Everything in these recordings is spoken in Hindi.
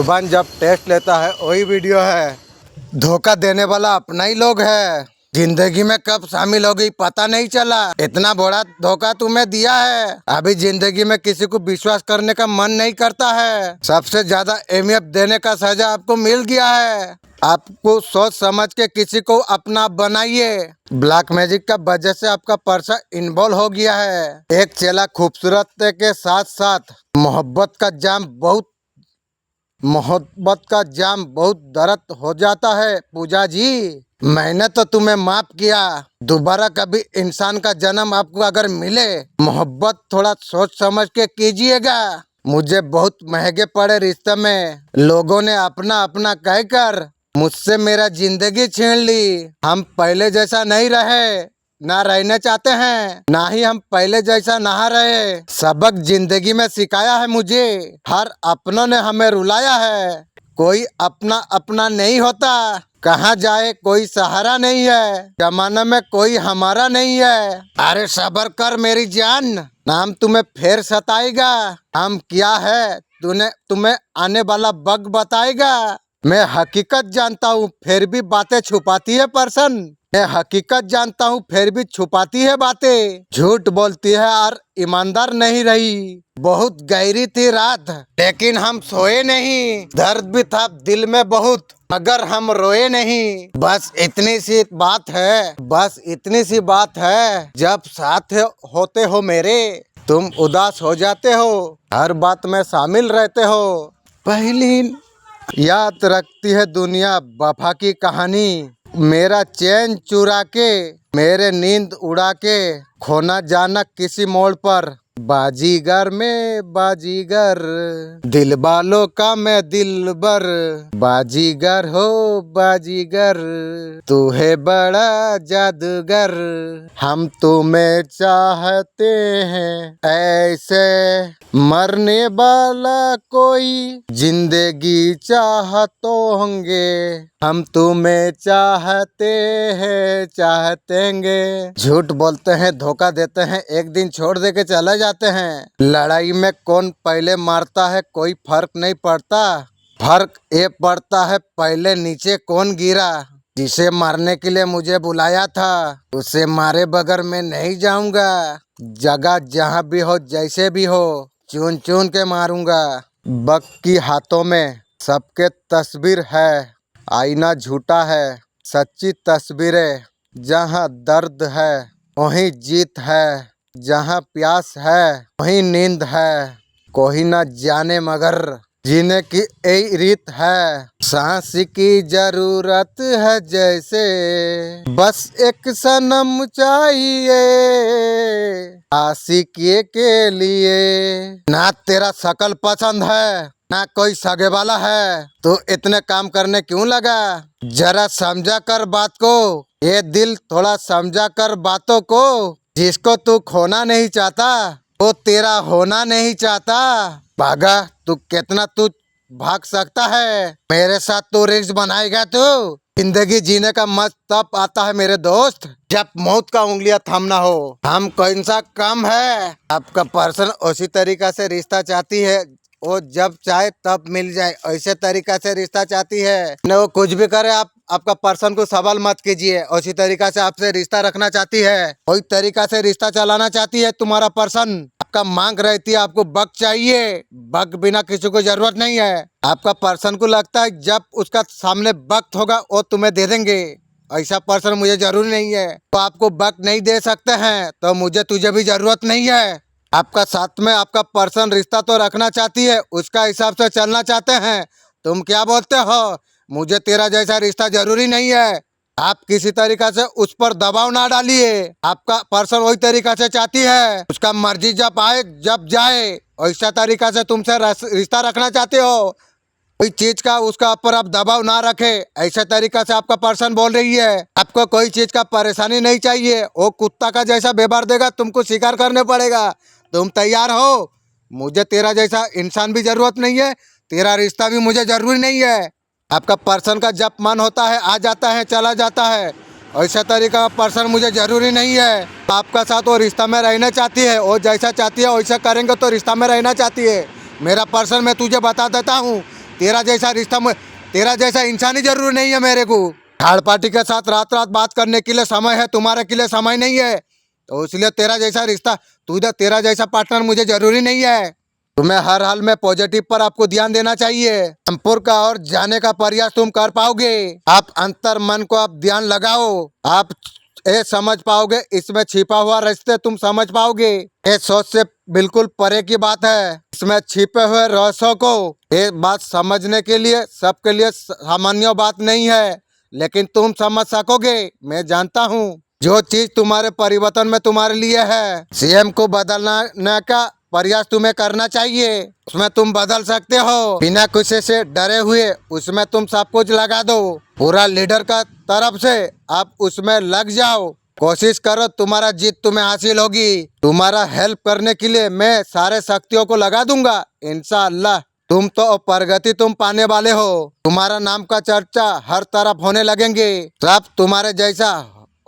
जुबान जब टेस्ट लेता है वही वीडियो है। धोखा देने वाला अपना ही लोग है। जिंदगी में कब शामिल हो गई पता नहीं चला। इतना बड़ा धोखा तुम्हें दिया है, अभी जिंदगी में किसी को विश्वास करने का मन नहीं करता है। सबसे ज्यादा अहमियत देने का सजा आपको मिल गया है। आपको सोच समझ के किसी को अपना बनाइए। ब्लैक मैजिक का वजह से आपका पर्सा इन्वॉल्व हो गया है। एक चेला खूबसूरत के साथ साथ मोहब्बत का जाम बहुत दर्द हो जाता है। पूजा जी, मैंने तो तुम्हें माफ किया। दोबारा कभी इंसान का जन्म आपको अगर मिले, मोहब्बत थोड़ा सोच समझ के कीजिएगा। मुझे बहुत महंगे पड़े रिश्ते में लोगों ने अपना अपना कहकर मुझसे मेरा जिंदगी छीन ली। हम पहले जैसा नहीं रहे, ना रहना चाहते हैं, ना ही हम पहले जैसा नहा रहे। सबक जिंदगी में सिखाया है मुझे। हर अपनों ने हमें रुलाया है। कोई अपना अपना नहीं होता। कहाँ जाए कोई सहारा नहीं है। जमाने में कोई हमारा नहीं है। अरे सबर कर मेरी जान, नाम तुम्हें फिर सताएगा। हम क्या है तुम्हें आने वाला वक्त बताएगा। मैं हकीकत जानता हूँ फिर भी बातें छुपाती है पर्सन। मैं हकीकत जानता हूँ फिर भी छुपाती है बातें। झूठ बोलती है और ईमानदार नहीं रही। बहुत गहरी थी रात लेकिन हम सोए नहीं। दर्द भी था दिल में बहुत मगर हम रोए नहीं। बस इतनी सी बात है, जब साथ होते हो मेरे तुम उदास हो जाते हो। हर बात में शामिल रहते हो। पहली याद रखती है दुनिया वफा की कहानी। मेरा चैन चुरा के, मेरे नींद उड़ा के खोना जाना किसी मोड़ पर। बाजीगर में बाजीगर, दिल वालों का मैं दिलबर। बाजीगर हो बाजीगर, तू है बड़ा जादूगर। हम तुम्हें चाहते हैं ऐसे, मरने वाला कोई जिंदगी चाहतो होंगे। हम तुम्हें चाहते हैं। झूठ बोलते हैं, धोखा देते हैं, एक दिन छोड़ दे के चले जाते हैं। लड़ाई में कौन पहले मारता है कोई फर्क नहीं पड़ता। फर्क ये पड़ता है पहले नीचे कौन गिरा। जिसे मारने के लिए मुझे बुलाया था उसे मारे बगैर मैं नहीं जाऊंगा। जगह जहाँ भी हो जैसे भी हो चुन चुन के मारूंगा। वक्त की हाथों में सबके तस्वीर है, आईना झूठा है। सच्ची तस्वीरें जहाँ दर्द है वहीं जीत है। जहाँ प्यास है वहीं नींद है। कोई ना जाने मगर जीने की यही रीत है। सांस की जरूरत है जैसे, बस एक सनम चाहिए आशिकी के लिए। ना तेरा शकल पसंद है ना कोई सगे वाला है, तो इतने काम करने क्यों लगा। जरा समझा कर बात को, ये दिल थोड़ा समझा कर बातों को। जिसको तू खोना नहीं चाहता वो तेरा होना नहीं चाहता। भागा तू कितना तू भाग सकता है। मेरे साथ तो रिस्क बनाएगा तू। जिंदगी जीने का मस्त तब आता है मेरे दोस्त जब मौत का उंगलियां थामना हो। हम कौन सा कम है। आपका पर्सन उसी तरीका से रिश्ता चाहती है, वो जब चाहे तब मिल जाए ऐसे तरीका से रिश्ता चाहती है। न वो कुछ भी करे, आप आपका पर्सन को सवाल मत कीजिए। उसी तरीका से आपसे रिश्ता रखना चाहती है, कोई तरीका से रिश्ता चलाना चाहती है। तुम्हारा पर्सन आपका मांग रहती है, आपको बक चाहिए। बक बिना किसी को जरूरत नहीं है। आपका पर्सन को लगता है जब उसका सामने वक्त होगा वो तुम्हें दे देंगे। ऐसा पर्सन मुझे जरूरी नहीं है। तो आपको वक्त नहीं दे सकते हैं तो मुझे तुझे भी जरूरत नहीं है। आपका साथ में आपका पर्सन रिश्ता तो रखना चाहती है, उसका हिसाब से चलना चाहते हैं। तुम क्या बोलते हो, मुझे तेरा जैसा रिश्ता जरूरी नहीं है। आप किसी तरीका से उस पर दबाव ना डालिए। आपका पर्सन वही तरीका से चाहती है, उसका मर्जी जब आए जब जाए ऐसा तरीका से तुमसे रिश्ता रखना चाहते हो। कोई चीज का उसका ऊपर आप दबाव ना रखे, ऐसे तरीका से आपका पर्सन बोल रही है। आपको कोई चीज का परेशानी नहीं चाहिए। वो कुत्ता का जैसा व्यवहार देगा तुमको स्वीकार करने पड़ेगा। तुम तैयार हो। मुझे तेरा जैसा इंसान भी जरूरत नहीं है, तेरा रिश्ता भी मुझे जरूरी नहीं है। आपका पर्सन का जब मन होता है आ जाता है चला जाता है, ऐसा तरीका का पर्सन मुझे जरूरी नहीं है। आपका साथ वो रिश्ता में रहना चाहती है, वो जैसा चाहती है वैसा करेंगे तो रिश्ता में रहना चाहती है। मेरा पर्सन मैं तुझे बता देता हूँ, तेरा जैसा इंसान ही जरूरी नहीं है मेरे को। थर्ड पार्टी के साथ रात रात बात करने के लिए समय है, तुम्हारे के लिए समय नहीं है। तो इसलिए तेरा जैसा रिश्ता, तेरा जैसा पार्टनर मुझे जरूरी नहीं है। तुम्हें हर हाल में पॉजिटिव पर आपको ध्यान देना चाहिए। रामपुर का और जाने का प्रयास तुम कर पाओगे। आप अंतर मन को आप ध्यान लगाओ, आप ये समझ पाओगे, इसमें छिपा हुआ रिश्ते तुम समझ पाओगे। ये सोच से बिल्कुल परे की बात है। इसमें छिपे हुए रहस्यों को ये बात समझने के लिए सबके लिए सामान्य बात नहीं है, लेकिन तुम समझ सकोगे। मैं जानता हूँ जो चीज तुम्हारे परिवर्तन में तुम्हारे लिए है। सीएम को बदलने का प्रयास तुम्हें करना चाहिए, उसमें तुम बदल सकते हो बिना किसी से डरे हुए। उसमें तुम सब कुछ लगा दो, पूरा लीडर का तरफ से आप उसमें लग जाओ, कोशिश करो, तुम्हारा जीत तुम्हें हासिल होगी। तुम्हारा हेल्प करने के लिए मैं सारे शक्तियों को लगा दूंगा इंशाअल्लाह। तुम तो प्रगति तुम पाने वाले हो। तुम्हारा नाम का चर्चा हर तरफ होने लगेंगे। सब तुम्हारे जैसा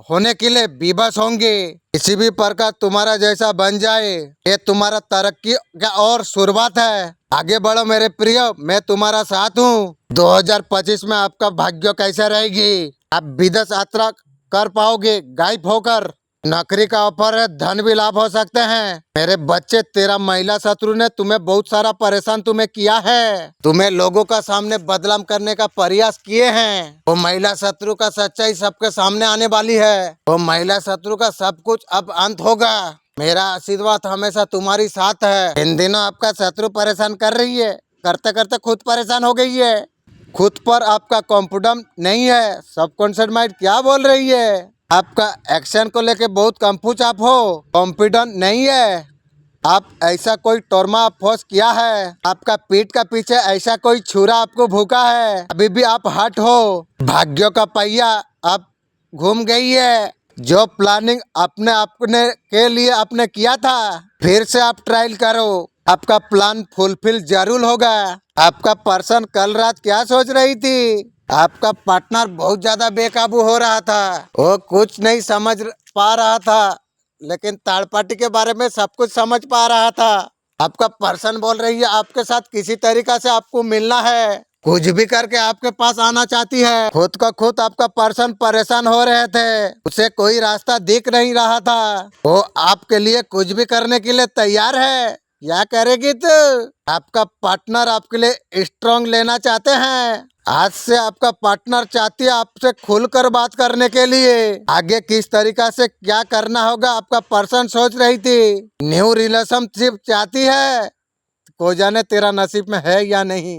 होने के लिए विवश होंगे। किसी भी प्रकार तुम्हारा जैसा बन जाए, ये तुम्हारा तरक्की का और शुरुआत है। आगे बढ़ो मेरे प्रिय, मैं तुम्हारा साथ हूँ। 2025 में आपका भाग्य कैसा रहेगी? आप विदेश यात्रा कर पाओगे गायब होकर। नौकरी का ऑफर है, धन भी लाभ हो सकते हैं। मेरे बच्चे, तेरा महिला शत्रु ने तुम्हें बहुत सारा परेशान तुम्हें किया है, तुम्हें लोगों का सामने बदनाम करने का प्रयास किए हैं। वो महिला शत्रु का सच्चाई सबके सामने आने वाली है। वो महिला शत्रु का सब कुछ अब अंत होगा। मेरा आशीर्वाद हमेशा तुम्हारी साथ है। इन दिनों आपका शत्रु परेशान कर रही है, करते करते खुद परेशान हो गई है। खुद पर आपका कॉन्फिडेंस नहीं है। सबकॉन्शियस माइंड क्या बोल रही है? आपका एक्शन को लेके बहुत कंफ्यूज आप हो, कॉन्फिडेंट नहीं है। आप ऐसा कोई टॉर्मा फोर्स किया है, आपका पीठ का पीछे ऐसा कोई छुरा आपको भूखा है, अभी भी आप हट हो। भाग्य का पहिया आप घूम गई है। जो प्लानिंग अपने के लिए आपने किया था, फिर से आप ट्रायल करो, आपका प्लान फुलफिल जरूर होगा। आपका पर्सन कल रात क्या सोच रही थी? आपका पार्टनर बहुत ज्यादा बेकाबू हो रहा था, वो कुछ नहीं समझ पा रहा था, लेकिन थर्ड पार्टी के बारे में सब कुछ समझ पा रहा था। आपका पर्सन बोल रही है आपके साथ किसी तरीका से आपको मिलना है, कुछ भी करके आपके पास आना चाहती है। खुद का खुद आपका पर्सन परेशान हो रहे थे, उसे कोई रास्ता दिख नहीं रहा था। वो आपके लिए कुछ भी करने के लिए तैयार है। क्या करेगी तू? आपका पार्टनर आपके लिए स्ट्रॉन्ग लेना चाहते हैं। आज से आपका पार्टनर चाहती है आपसे खुलकर बात करने के लिए। आगे किस तरीका से क्या करना होगा आपका पर्सन सोच रही थी। न्यू रिलेशनशिप चाहती है, को जाने तेरा नसीब में है या नहीं।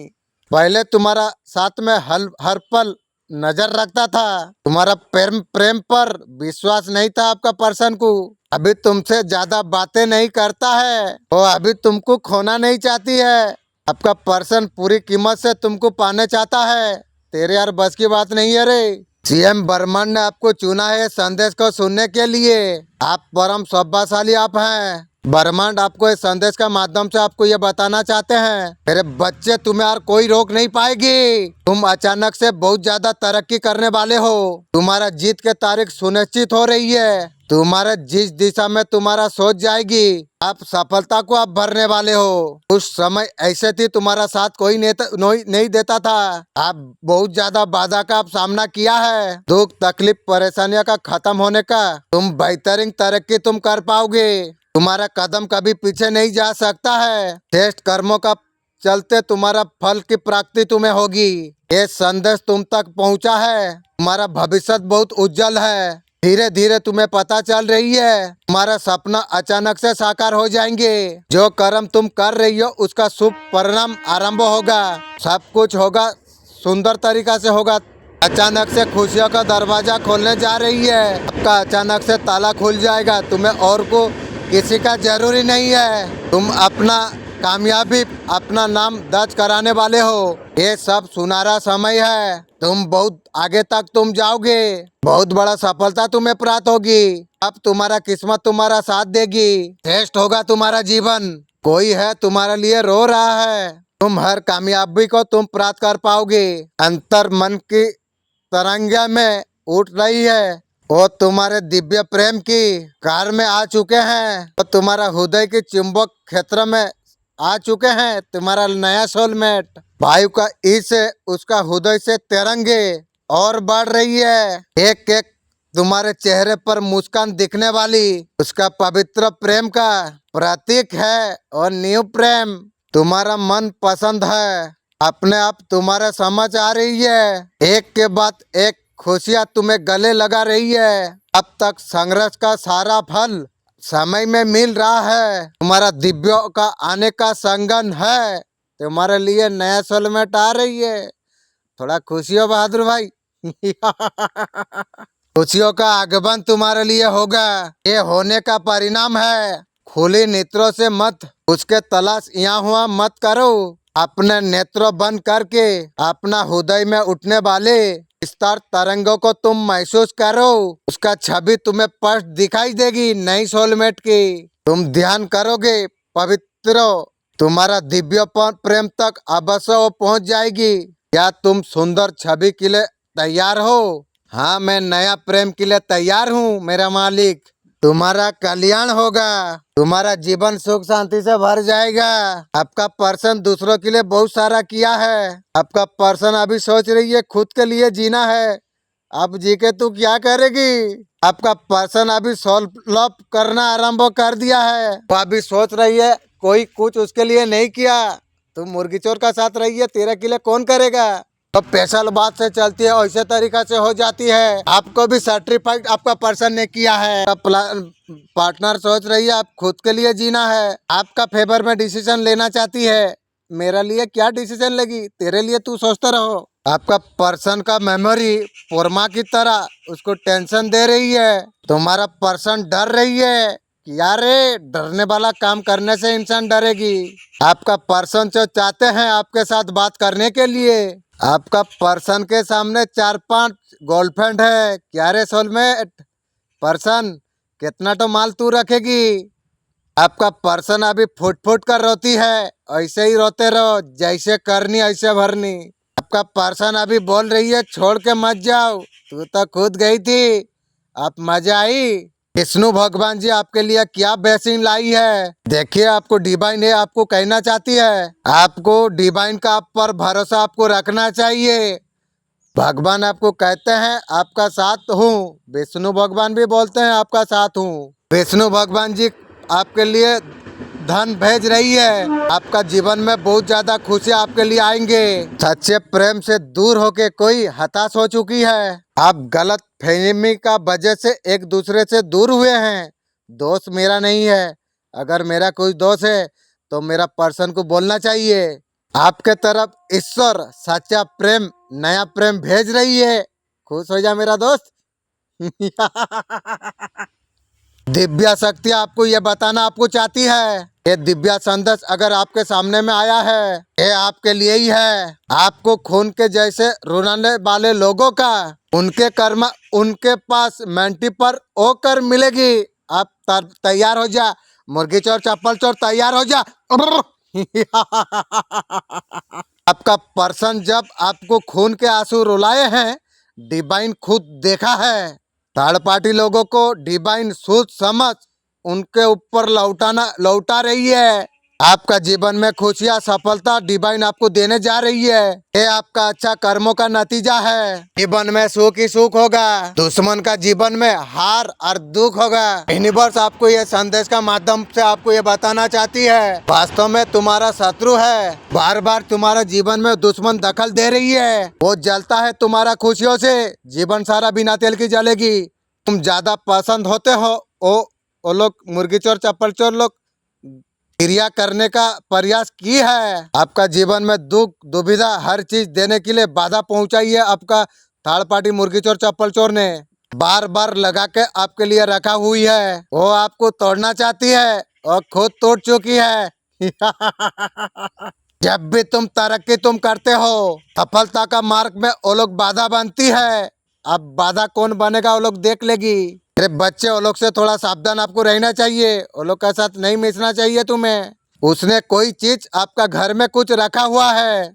पहले तुम्हारा साथ में हर पल नजर रखता था, तुम्हारा प्रेम पर विश्वास नहीं था आपका पर्सन को। अभी तुमसे ज्यादा बातें नहीं करता है, वो अभी तुमको खोना नहीं चाहती है। आपका पर्सन पूरी कीमत से तुमको पाने चाहता है। तेरे यार बस की बात नहीं है रे। सीएम बर्मन ने आपको चुना है संदेश को सुनने के लिए। आप परम सौभाग्यशाली आप हैं। ब्रह्मांड आपको इस संदेश का माध्यम से आपको ये बताना चाहते हैं, मेरे बच्चे, तुम्हें और कोई रोक नहीं पाएगी। तुम अचानक से बहुत ज्यादा तरक्की करने वाले हो। तुम्हारा जीत की तारीख सुनिश्चित हो रही है। तुम्हारे जिस दिशा में तुम्हारा सोच जाएगी, आप सफलता को आप भरने वाले हो। उस समय ऐसे थी तुम्हारा साथ कोई नहीं देता था। आप बहुत ज्यादा बाधा का आप सामना किया है। दुख तकलीफ परेशानियों का खत्म होने का तुम बेहतरीन तरक्की तुम कर पाओगे। तुम्हारा कदम कभी पीछे नहीं जा सकता है। श्रेष्ठ कर्मों का चलते तुम्हारा फल की प्राप्ति तुम्हें होगी। ये संदेश तुम तक पहुंचा है। तुम्हारा भविष्य बहुत उज्जवल है। धीरे धीरे तुम्हें पता चल रही है, तुम्हारा सपना अचानक से साकार हो जाएंगे। जो कर्म तुम कर रही हो उसका शुभ परिणाम आरंभ होगा। सब कुछ होगा सुंदर तरीका से होगा। अचानक से खुशियों का दरवाजा खोलने जा रही है। आपका अचानक से ताला खुल जाएगा। तुम्हें और को किसी का जरूरी नहीं है। तुम अपना कामयाबी अपना नाम दर्ज कराने वाले हो। ये सब सुनहरा समय है। तुम बहुत आगे तक तुम जाओगे। बहुत बड़ा सफलता तुम्हें प्राप्त होगी। अब तुम्हारा किस्मत तुम्हारा साथ देगी। श्रेष्ठ होगा तुम्हारा जीवन। कोई है तुम्हारे लिए रो रहा है। तुम हर कामयाबी को तुम प्राप्त कर पाओगे। अंतर मन की तरंगा में उठ रही है। वो तुम्हारे दिव्य प्रेम की कार में आ चुके हैं। तो तुम्हारा हृदय के चुंबक क्षेत्र में आ चुके हैं तुम्हारा नया सोलमेट। वायु का ई से उसका हृदय से तिरंगे और बढ़ रही है। एक एक तुम्हारे चेहरे पर मुस्कान दिखने वाली उसका पवित्र प्रेम का प्रतीक है। और न्यू प्रेम तुम्हारा मन पसंद है, अपने आप तुम्हारे समझ आ रही है। एक के बाद एक खुशियाँ तुम्हें गले लगा रही है। अब तक संघर्ष का सारा फल समय में मिल रहा है। तुम्हारा दिव्यों का आने का संगन है। तुम्हारे लिए नया सोलमेट आ रही है। थोड़ा खुशी हो बहादुर भाई। खुशियों का आगमन तुम्हारे लिए होगा। ये होने का परिणाम है। खुली नेत्रों से मत उसके तलाश यहाँ हुआ मत करो। अपने नेत्रों बंद करके अपना हृदय में उठने वाले विस्तार तरंगों को तुम महसूस करो। उसका छवि तुम्हें स्पष्ट दिखाई देगी नई सोलमेट की। तुम ध्यान करोगे पवित्र तुम्हारा दिव्य प्रेम तक अवश्य वो पहुंच जाएगी। क्या तुम सुंदर छवि के लिए तैयार हो? हाँ, मैं नया प्रेम के लिए तैयार हूँ मेरा मालिक। तुम्हारा कल्याण होगा। तुम्हारा जीवन सुख शांति से भर जाएगा। आपका पर्सन दूसरों के लिए बहुत सारा किया है। आपका पर्सन अभी सोच रही है खुद के लिए जीना है। अब जी के तू क्या करेगी? आपका पर्सन अभी सॉल्व अप करना आरंभ कर दिया है। वो अभी सोच रही है कोई कुछ उसके लिए नहीं किया। तुम मुर्गी चोर का साथ रही है, तेरे के लिए कौन करेगा? तो स्पेशल बात से चलती है, वैसे तरीका से हो जाती है। आपको भी सर्टिफाइड आपका पर्सन ने किया है। पार्टनर सोच रही है आप खुद के लिए जीना है, आपका फेवर में डिसीजन लेना चाहती है। मेरे लिए क्या डिसीजन लेगी, तेरे लिए तू सोचता रहो। आपका पर्सन का मेमोरी पोरमा की तरह उसको टेंशन दे रही है। तुम्हारा पर्सन डर रही है कि यारे डरने वाला काम करने से इंसान डरेगी। आपका पर्सन जो चाहते हैं आपके साथ बात करने के लिए। आपका पर्सन के सामने 4-5 गर्लफ्रेंड है। क्या रे सोलमेट पर्सन, कितना तो माल तू रखेगी? आपका पर्सन अभी फुट फुट कर रोती है। ऐसे ही रोते रहो, जैसे करनी ऐसे भरनी। आपका पर्सन अभी बोल रही है छोड़ के मत जाओ, तू तो खुद गई थी, अब मजा आई। विष्णु भगवान जी आपके लिए क्या ब्लेसिंग लाई है। देखिए आपको डिवाइन है, आपको कहना चाहती है आपको डिवाइन का आप पर भरोसा आपको रखना चाहिए। भगवान आपको कहते हैं आपका साथ हूँ। विष्णु भगवान भी बोलते हैं आपका साथ हूँ। विष्णु भगवान जी आपके लिए धन भेज रही है। आपका जीवन में बहुत ज्यादा खुशियाँ आपके लिए आएंगे। सच्चे प्रेम से दूर होके कोई हताश हो चुकी है। आप गलत फहमी का वजह से एक दूसरे से दूर हुए हैं। दोस्त मेरा नहीं है, अगर मेरा कोई दोस्त है तो मेरा पर्सन को बोलना चाहिए। आपके तरफ ईश्वर सच्चा प्रेम नया प्रेम भेज रही है। खुश हो जा मेरा दोस्त। दिव्या शक्ति आपको ये बताना आपको चाहती है। ये दिव्या संदेश अगर आपके सामने में आया है, ये आपके लिए ही है। आपको खून के जैसे रोने वाले लोगों का उनके कर्म उनके पास मेंटी पर होकर मिलेगी। आप तैयार हो जा मुर्गी चोर चप्पल चोर, तैयार हो जा। आपका पर्सन जब आपको खून के आंसू रुलाए हैं, डिवाइन खुद देखा है। थर्ड पार्टी लोगों को डिवाइन सोच समझ उनके ऊपर लौटा रही है। आपका जीवन में खुशियाँ सफलता डिवाइन आपको देने जा रही है। ये आपका अच्छा कर्मों का नतीजा है। जीवन में सुख ही सुख होगा, दुश्मन का जीवन में हार और दुख होगा। यूनिवर्स आपको ये संदेश का माध्यम से आपको ये बताना चाहती है वास्तव में तुम्हारा शत्रु है। बार बार तुम्हारे जीवन में दुश्मन दखल दे रही है। वो जलता है तुम्हारा खुशियों से, जीवन सारा बिना तेल की जलेगी। तुम ज्यादा पसंद होते हो वो लोग मुर्गी चोर चप्पल चोर लोग क्रिया करने का प्रयास की है। आपका जीवन में दुख दुविधा हर चीज देने के लिए बाधा पहुंचाई है। आपका थर्ड पार्टी मुर्गी चोर चप्पल चोर ने बार बार लगा के आपके लिए रखा हुई है। वो आपको तोड़ना चाहती है और खुद तोड़ चुकी है। जब भी तुम तरक्की तुम करते हो, सफलता का मार्ग में वो लोग बाधा बनती है। अब बाधा कौन बनेगा वो लोग देख लेगी। अरे बच्चे, वो लोग से थोड़ा सावधान आपको रहना चाहिए। वो लोग के साथ नहीं मिशना चाहिए तुम्हें। उसने कोई चीज आपका घर में कुछ रखा हुआ है।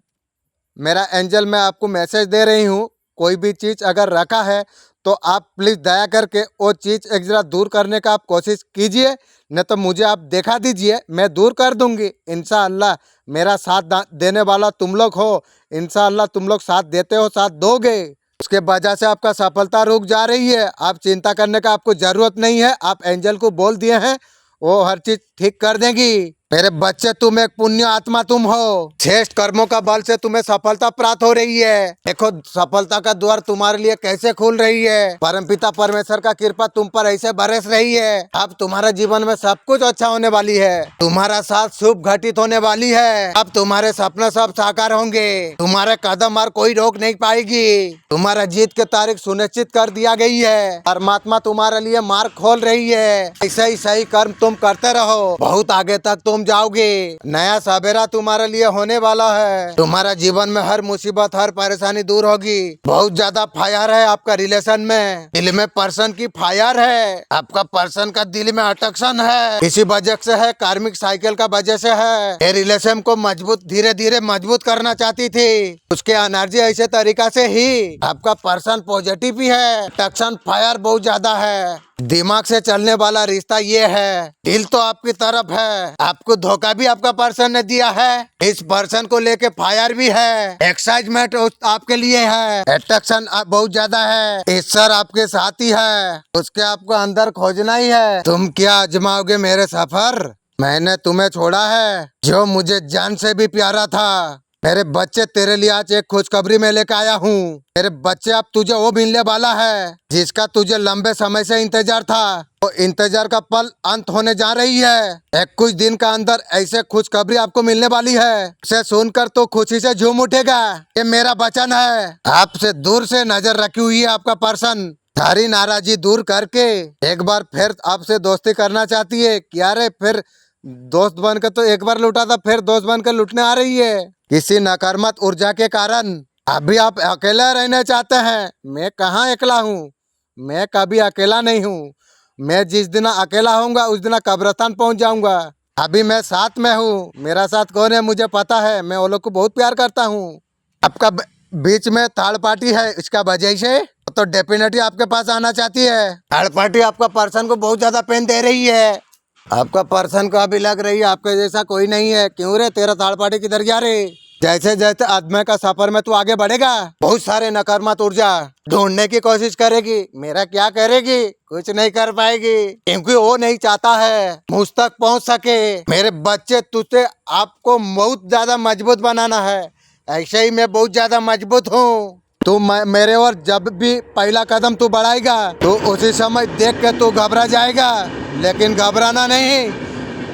मेरा एंजल मैं आपको मैसेज दे रही हूँ, कोई भी चीज अगर रखा है तो आप प्लीज दया करके वो चीज एक जरा दूर करने का आप कोशिश कीजिए, नहीं तो मुझे आप देखा दीजिए, मैं दूर कर दूंगी इंशाअल्लाह। मेरा साथ देने वाला तुम लोग हो, इंशाअल्लाह तुम लोग साथ देते हो, साथ दोगे। उसके वजह से आपका सफलता रुक जा रही है, आप चिंता करने का आपको जरूरत नहीं है। आप एंजल को बोल दिए हैं, वो हर चीज ठीक कर देगी। मेरे बच्चे, तुम एक पुण्य आत्मा तुम हो, श्रेष्ठ कर्मों का बल से तुम्हें सफलता प्राप्त हो रही है। देखो सफलता का द्वार तुम्हारे लिए कैसे खुल रही है। परमपिता परमेश्वर का कृपा तुम पर ऐसे बरस रही है। अब तुम्हारे जीवन में सब कुछ अच्छा होने वाली है, तुम्हारा साथ शुभ घटित होने वाली है। अब तुम्हारे सपने सब साकार होंगे, तुम्हारे कदम और कोई रोक नहीं पाएगी। तुम्हारा जीत की तारीख सुनिश्चित कर दिया गई है। परमात्मा तुम्हारे लिए मार्ग खोल रही है। ऐसा ही सही कर्म तुम करते रहो, बहुत आगे तक तुम जाओगे। नया सवेरा तुम्हारे लिए होने वाला है। तुम्हारा जीवन में हर मुसीबत, हर परेशानी दूर होगी। बहुत ज्यादा फायर है आपका रिलेशन में, दिल में पर्सन की फायर है। आपका पर्सन का दिल में अटैक्शन है, इसी वजह से है, कार्मिक साइकिल का वजह से है। ये रिलेशन को मजबूत, धीरे धीरे मजबूत करना चाहती थी। उसके एनर्जी ऐसे तरीका से ही आपका पर्सन पॉजिटिव ही है, अटैक्शन फायर बहुत ज्यादा है। दिमाग से चलने वाला रिश्ता ये है, दिल तो आपकी तरफ है। आपको धोखा भी आपका पर्सन ने दिया है, इस पर्सन को लेके फायर भी है, एक्साइटमेंट आपके लिए है, अट्रैक्शन बहुत ज्यादा है। ईश्वर आपके साथ ही है, उसके आपको अंदर खोजना ही है। तुम क्या आजमाओगे मेरे सफर? मैंने तुम्हें छोड़ा है जो मुझे जान से भी प्यारा था। मेरे बच्चे, तेरे लिए आज एक खुशखबरी में लेकर आया हूँ। मेरे बच्चे, अब तुझे वो मिलने वाला है जिसका तुझे लंबे समय से इंतजार था। वो इंतजार का पल अंत होने जा रही है। एक कुछ दिन का अंदर ऐसे खुशखबरी आपको मिलने वाली है, उसे सुनकर तो खुशी से झूम उठेगा। ये मेरा वचन है। आपसे दूर से नजर रखी हुई है आपका पर्सन, सारी नाराजगी दूर करके एक बार फिर आपसे दोस्ती करना चाहती है। क्या रे, फिर दोस्त बनकर तो एक बार लूटा था, फिर दोस्त बनकर लूटने आ रही है। किसी नकारात्मक ऊर्जा के कारण अभी आप अकेला रहना चाहते हैं। मैं कहाँ अकेला हूँ, मैं कभी अकेला नहीं हूँ। मैं जिस दिन अकेला होऊंगा उस दिन कब्रिस्तान पहुँच जाऊंगा। अभी मैं साथ में हूँ। मेरा साथ कौन है मुझे पता है, मैं वो लोग को बहुत प्यार करता हूँ। आपका बीच में थर्ड पार्टी है, इसका वजह से तो डेफिनेटली आपके पास आना चाहती है। थर्ड पार्टी आपका पर्सन को बहुत ज्यादा पेन दे रही है। आपका पर्सन को अभी लग रही है आपके जैसा कोई नहीं है। क्यों रे, तेरा थर्ड पार्टी किधर गया रे? जैसे जैसे आदमी का सफर में तू आगे बढ़ेगा, बहुत सारे नकारात्मक ऊर्जा ढूंढने की कोशिश करेगी। मेरा क्या करेगी? कुछ नहीं कर पाएगी, क्योंकि वो नहीं चाहता है मुझ तक पहुंच सके। मेरे बच्चे, तुझे आपको बहुत ज्यादा मजबूत बनाना है। ऐसे ही मैं बहुत ज्यादा मजबूत हूँ। तू मेरे और जब भी पहला कदम तू बढ़ाएगा तो उसी समय देख के तू घबरा जाएगा, लेकिन घबराना नहीं।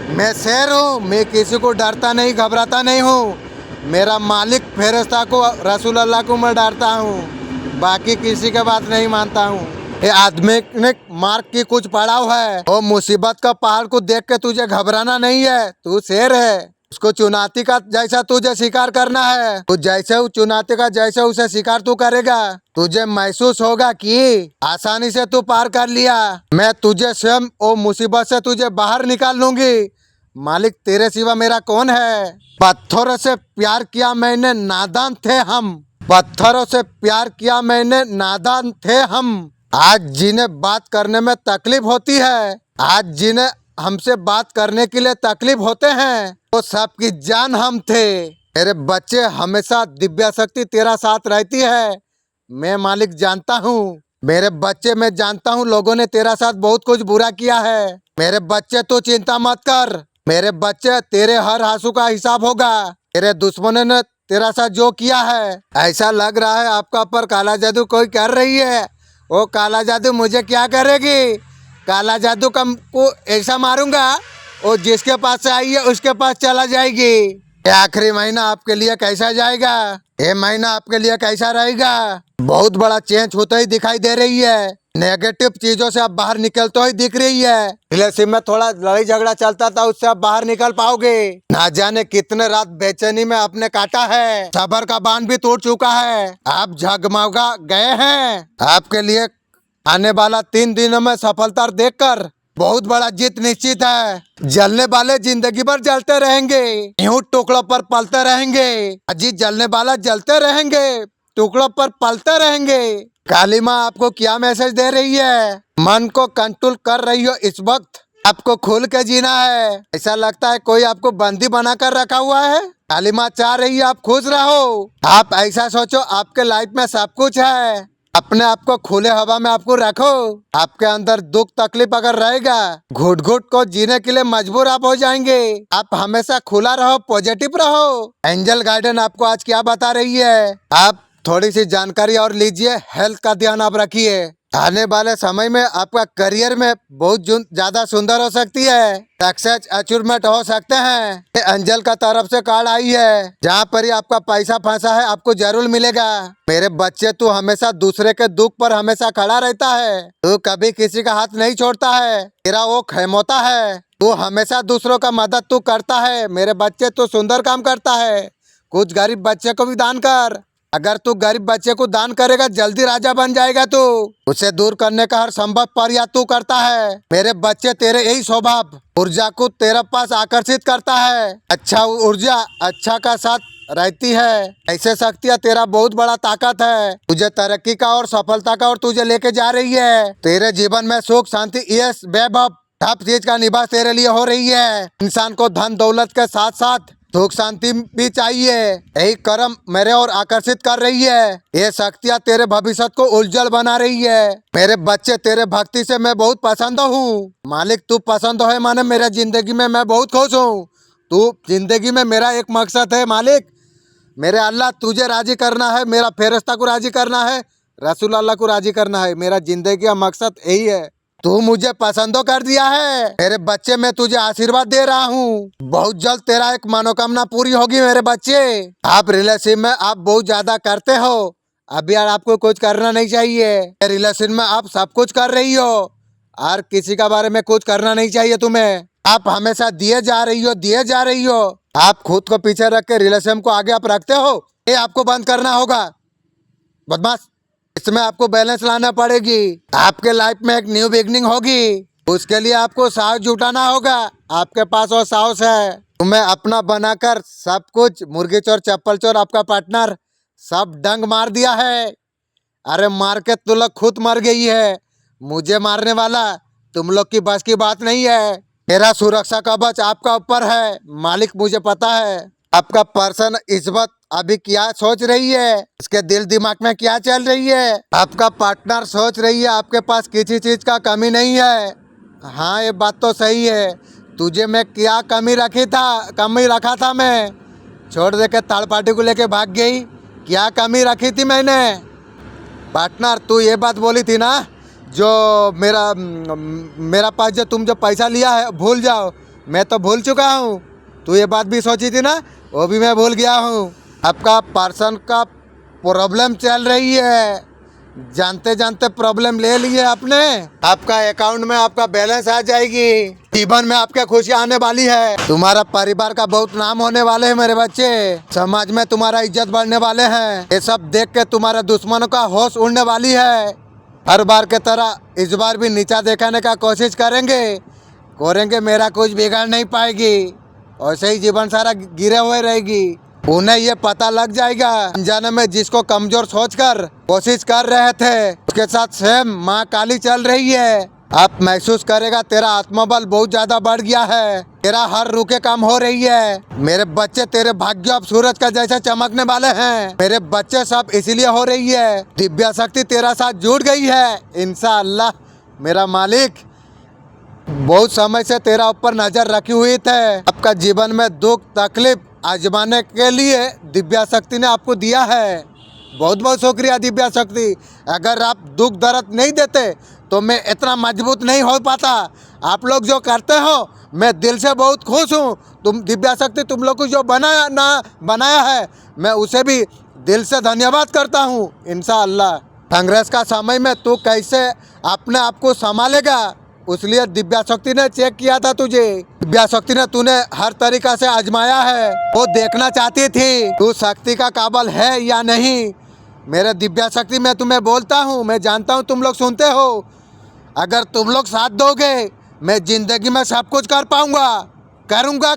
मैं शेर हूँ, मैं किसी को डरता नहीं, घबराता नहीं हूँ। मेरा मालिक फेरिस्ता को, रसूल अल्लाह को मैं डरता हूँ, बाकी किसी का बात नहीं मानता हूँ। ये आदमी ने मार्ग की कुछ पड़ाव है, वो मुसीबत का पहाड़ को देख के तुझे घबराना नहीं है। तू शेर है, उसको चुनौती का जैसा तुझे शिकार करना है। तू जैसे चुनौती का जैसे उसे शिकार तू करेगा, तुझे महसूस होगा कि आसानी से तू पार कर लिया। मैं तुझे स्वयं वो मुसीबत से तुझे बाहर निकाल लूंगी। मालिक, तेरे सिवा मेरा कौन है? पत्थरों से प्यार किया मैंने, नादान थे हम। पत्थरों से प्यार किया मैंने, नादान थे हम। आज जिन्हें बात करने में तकलीफ होती है, आज जिन्हें हमसे बात करने के लिए तकलीफ होते हैं, वो सबकी जान हम थे। मेरे बच्चे, हमेशा दिव्या शक्ति तेरा साथ रहती है। मैं मालिक जानता हूँ। मेरे बच्चे, मैं जानता हूँ लोगों ने तेरा साथ बहुत कुछ बुरा किया है। मेरे बच्चे, तू चिंता मत कर। मेरे बच्चे, तेरे हर आंसू का हिसाब होगा। तेरे दुश्मनों ने तेरा साथ जो किया है, ऐसा लग रहा है आपका ऊपर काला जादू कोई कर रही है। वो काला जादू मुझे क्या करेगी? काला जादू को ऐसा मारूंगा, वो जिसके पास से आई है उसके पास चला जाएगी। ये आखिरी महीना आपके लिए कैसा जाएगा? ये महीना आपके लिए कैसा रहेगा? बहुत बड़ा चेंज होता ही दिखाई दे रही है। नेगेटिव चीजों से आप बाहर निकलते ही दिख रही है। रिलेशनशिप में थोड़ा लड़ाई झगड़ा चलता था, उससे आप बाहर निकल पाओगे। ना जाने कितने रात बेचैनी में आपने काटा है, सबर का बांध भी टूट चुका है। आप जगमगा गए हैं। आपके लिए आने वाला 3 दिनों में सफलता देखकर बहुत बड़ा जीत निश्चित है। जलने वाले जिंदगी भर जलते रहेंगे, यूं टुकड़ों पर पलते रहेंगे। अजी, जलने वाला जलते रहेंगे, टुकड़ों पर पलते रहेंगे। काली माँ आपको क्या मैसेज दे रही है? मन को कंट्रोल कर रही हो इस वक्त। आपको खुल के जीना है। ऐसा लगता है कोई आपको बंदी बना कर रखा हुआ है। काली माँ चाह रही है आप खुश रहो। आप ऐसा सोचो आपके लाइफ में सब कुछ है। अपने आप को खुले हवा में आपको रखो। आपके अंदर दुख तकलीफ अगर रहेगा, घुट घुट को जीने के लिए मजबूर आप हो जाएंगे। आप हमेशा खुला रहो, पॉजिटिव रहो। एंजल गार्डन आपको आज क्या बता रही है? आप थोड़ी सी जानकारी और लीजिए। हेल्थ का ध्यान आप रखिए। आने वाले समय में आपका करियर में बहुत ज्यादा सुंदर हो सकती है। सक्सेस अचीवमेंट हो सकते हैं। ये एंजल का तरफ से कार्ड आई है। जहाँ पर ही आपका पैसा फंसा है आपको जरूर मिलेगा। मेरे बच्चे, तू हमेशा दूसरे के दुख पर हमेशा खड़ा रहता है। तू कभी किसी का हाथ नहीं छोड़ता है। तेरा वो खेमोता है। तू हमेशा दूसरों का मदद तू करता है। मेरे बच्चे, तू सुंदर काम करता है। कुछ गरीब बच्चे को भी दान कर। अगर तू गरीब बच्चे को दान करेगा जल्दी राजा बन जाएगा। तू उसे दूर करने का हर संभव प्रयास तू करता है। मेरे बच्चे, तेरे यही स्वभाव ऊर्जा को तेरे पास आकर्षित करता है। अच्छा ऊर्जा अच्छा का साथ रहती है। ऐसे शक्तियाँ तेरा बहुत बड़ा ताकत है। तुझे तरक्की का और सफलता का और तुझे लेके जा रही है। तेरे जीवन में सुख शांति यश वैभव सब चीज का निवास तेरे लिए हो रही है। इंसान को धन दौलत के साथ साथ सुख शांति भी चाहिए। यही कर्म मेरे और आकर्षित कर रही है। ये शक्तियाँ तेरे भविष्य को उज्जवल बना रही है। मेरे बच्चे, तेरे भक्ति से मैं बहुत पसंद हूँ। मालिक, तू पसंद है माने मेरे जिंदगी में मैं बहुत खुश हूँ। तू जिंदगी में मेरा एक मकसद है मालिक। मेरे अल्लाह, तुझे राजी करना है। मेरा फेरिश्ता को राजी करना है। रसूल अल्लाह को राजी करना है। मेरा जिंदगी का मकसद यही है। तू मुझे पसंदो कर दिया है। मेरे बच्चे, मैं तुझे आशीर्वाद दे रहा हूँ। बहुत जल्द तेरा एक मनोकामना पूरी होगी मेरे बच्चे। आप रिलेशन में आप बहुत ज्यादा करते हो। अब यार आपको कुछ करना नहीं चाहिए। रिलेशन में आप सब कुछ कर रही हो और किसी का बारे में कुछ करना नहीं चाहिए तुम्हें। आप हमेशा दिए जा रही हो, दिए जा रही हो। आप खुद को पीछे रख के रिलेशन को आगे आप रखते हो। ये आपको बंद करना होगा बदमाश। इसमें आपको बैलेंस लाना पड़ेगी। आपके लाइफ में एक न्यू बिगनिंग होगी। उसके लिए आपको साहस जुटाना होगा। आपके पास वो साहस है। तुम्हें अपना बनाकर सब कुछ मुर्गी चोर चप्पल चोर आपका पार्टनर सब डंग मार दिया है। अरे मार के तुम लोग खुद मर गई है। मुझे मारने वाला तुम लोग की बस की बात नहीं है। मेरा सुरक्षा कवच आपका ऊपर है मालिक, मुझे पता है। आपका पर्सन इस वक्त अभी क्या सोच रही है, उसके दिल दिमाग में क्या चल रही है। आपका पार्टनर सोच रही है आपके पास किसी चीज का कमी नहीं है। हाँ, ये बात तो सही है। तुझे मैं क्या कमी रखा था मैं? छोड़ दे के थर्ड पार्टी को लेके भाग गई। क्या कमी रखी थी मैंने? पार्टनर, तू ये बात बोली थी ना, जो मेरा पास जो तुम जो पैसा लिया है भूल जाओ। मैं तो भूल चुका हूँ। तू ये बात भी सोची थी ना, वो भी मैं भूल गया हूँ। आपका पर्सन का प्रॉब्लम चल रही है। जानते जानते प्रॉब्लम ले लिए आपने। आपका अकाउंट में आपका बैलेंस आ जाएगी। जीवन में आपके खुशी आने वाली है। तुम्हारा परिवार का बहुत नाम होने वाले हैं मेरे बच्चे। समाज में तुम्हारा इज्जत बढ़ने वाले हैं। ये सब देख के तुम्हारे दुश्मनों का होश उड़ने वाली है। हर बार के तरह इस बार भी नीचा दिखाने का कोशिश करेंगे मेरा कुछ बिगाड़ नहीं पाएगी। ऐसे ही जीवन सारा गिरे हुए रहेगी। उन्हें ये पता लग जाएगा अनजाने में जिसको कमजोर सोचकर कोशिश कर रहे थे उसके साथ सेम माँ काली चल रही है। आप महसूस करेगा तेरा आत्मबल बहुत ज्यादा बढ़ गया है। तेरा हर रुके काम हो रही है। मेरे बच्चे, तेरे भाग्य अब सूरज का जैसा चमकने वाले हैं। मेरे बच्चे, सब इसीलिए हो रही है। दिव्या शक्ति तेरा साथ जुड़ गई है इंशाअल्लाह। मेरा मालिक बहुत समय से तेरा ऊपर नजर रखी हुई थे। आपका जीवन में दुख तकलीफ आजमाने के लिए दिव्या शक्ति ने आपको दिया है। बहुत बहुत शुक्रिया दिव्या शक्ति। अगर आप दुख दर्द नहीं देते तो मैं इतना मजबूत नहीं हो पाता। आप लोग जो करते हो मैं दिल से बहुत खुश हूँ। तुम दिव्या शक्ति, तुम लोग को जो बनाया है मैं उसे भी दिल से धन्यवाद करता हूँ। इंशाअल्लाह संघर्ष का समय में तू कैसे अपने आप को संभालेगा उसलिए दिव्या शक्ति ने चेक किया था तुझे। दिव्या शक्ति ने तूने हर तरीका से आजमाया है। वो देखना चाहती थी तू शक्ति का काबिल है या नहीं। मेरे दिव्या शक्ति में तुम्हें बोलता हूँ, मैं जानता हूँ तुम लोग सुनते हो। अगर तुम लोग साथ दोगे मैं जिंदगी में सब कुछ कर पाऊंगा। करूँगा।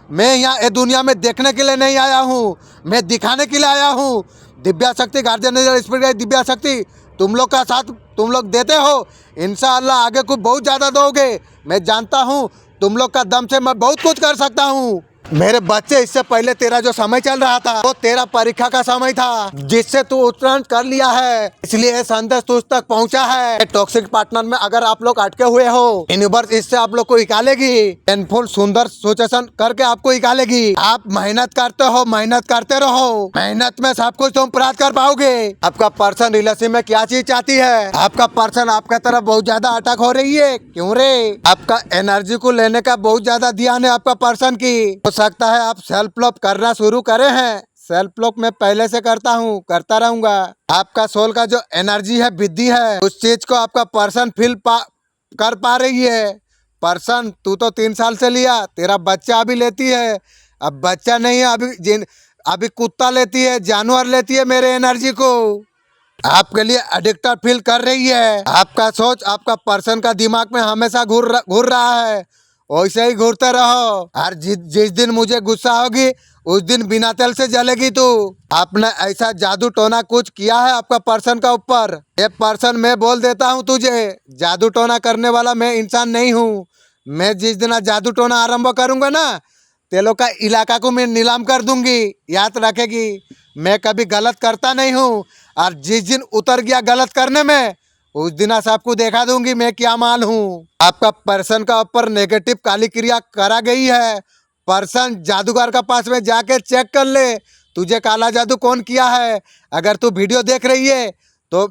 मैं यहाँ ये दुनिया में देखने के लिए नहीं आया हूँ, मैं दिखाने के लिए आया हूँ। दिव्या शक्ति गार्जियन स्पिरिट गाइड दिव्या शक्ति तुम लोग का साथ तुम लोग देते हो, इंशाअल्लाह आगे कुछ बहुत ज़्यादा दोगे। मैं जानता हूँ तुम लोग का दम से मैं बहुत कुछ कर सकता हूँ। मेरे बच्चे, इससे पहले तेरा जो समय चल रहा था वो तेरा परीक्षा का समय था, जिससे तू उत्तीर्ण कर लिया है, इसलिए ये संदेश तुझ तक पहुंचा है। टॉक्सिक पार्टनर में अगर आप लोग अटके हुए हो, यूनिवर्स इससे आप लोग को निकालेगी, पेनफुल सुंदर सिचुएशन करके आपको निकालेगी। आप मेहनत करते हो, मेहनत करते रहो, मेहनत में सब कुछ तुम प्राप्त कर पाओगे। आपका पर्सन रिलेशन में क्या चीज चाहती है? आपका पर्सन आपका तरफ बहुत ज्यादा अटैक हो रही है, क्यों रे? आपका एनर्जी को लेने का बहुत ज्यादा ध्यान है आपका पर्सन की। हो सकता है आप सेल्फ लव करना शुरू करे हैं। सेल्फ लव मैं पहले से करता हूँ, करता रहूंगा। आपका सोल का जो एनर्जी है, बुद्धि है, उस चीज को आपका पर्सन कर पा रही है। पर्सन तू तो 3 साल से लिया, तेरा बच्चा अभी लेती है। अब बच्चा नहीं है, अभी कुत्ता लेती है, जानवर लेती है मेरे एनर्जी को। आपके लिए एडिक्टेड फील कर रही है। आपका सोच आपका पर्सन का दिमाग में हमेशा घूर रहा है, वैसे ही घूरते रहो। और जिस दिन मुझे गुस्सा होगी उस दिन बिना तेल से जलेगी तू। आपने ऐसा जादू टोना कुछ किया है आपका पर्सन का ऊपर। ये पर्सन, मैं बोल देता हूँ तुझे, जादू टोना करने वाला मैं इंसान नहीं हूँ। मैं जिस दिन जादू टोना आरंभ करूंगा ना, तेलों का इलाका को मैं नीलाम कर दूंगी। याद रखेगी, मैं कभी गलत करता नहीं हूँ। और जिस दिन उतर गया गलत करने में, उस दिन सबको देखा दूंगी मैं क्या माल हूँ। आपका पर्सन का ऊपर नेगेटिव काली क्रिया करा गई है। पर्सन जादूगर का पास में जाके चेक कर ले, तुझे काला जादू कौन किया है। अगर तू वीडियो देख रही है तो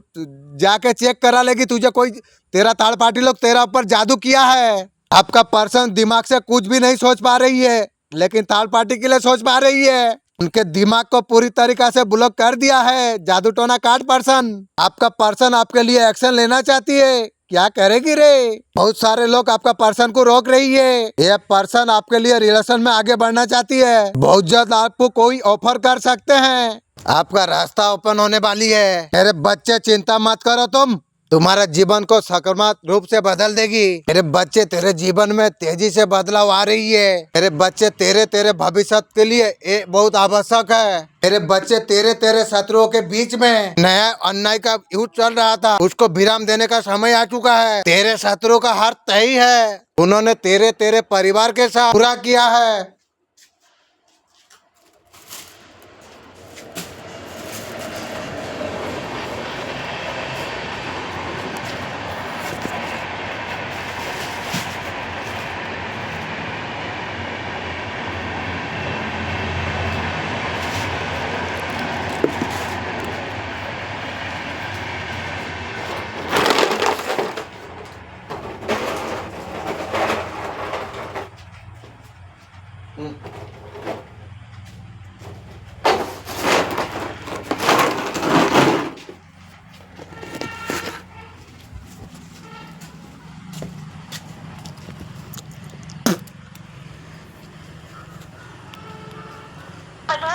जाके चेक करा लेगी, तुझे कोई तेरा थर्ड पार्टी लोग तेरा ऊपर जादू किया है। आपका पर्सन दिमाग से कुछ भी नहीं सोच पा रही है, लेकिन थर्ड पार्टी के लिए सोच पा रही है। उनके दिमाग को पूरी तरीका से ब्लॉक कर दिया है जादू टोना कार्ड पर्सन। आपका पर्सन आपके लिए एक्शन लेना चाहती है, क्या करेगी रे? बहुत सारे लोग आपका पर्सन को रोक रही है। ये पर्सन आपके लिए रिलेशन में आगे बढ़ना चाहती है। बहुत जल्द आपको कोई ऑफर कर सकते हैं। आपका रास्ता ओपन होने वाली है। मेरे बच्चे, चिंता मत करो, तुम्हारा जीवन को सकारात्मक रूप से बदल देगी। मेरे बच्चे, तेरे जीवन में तेजी से बदलाव आ रही है। मेरे बच्चे, तेरे भविष्य के लिए ये बहुत आवश्यक है। मेरे बच्चे, तेरे शत्रुओं के बीच में नया अन्याय का युद्ध चल रहा था, उसको विराम देने का समय आ चुका है। तेरे शत्रुओं का हार तय है, उन्होंने तेरे परिवार के साथ पूरा किया है।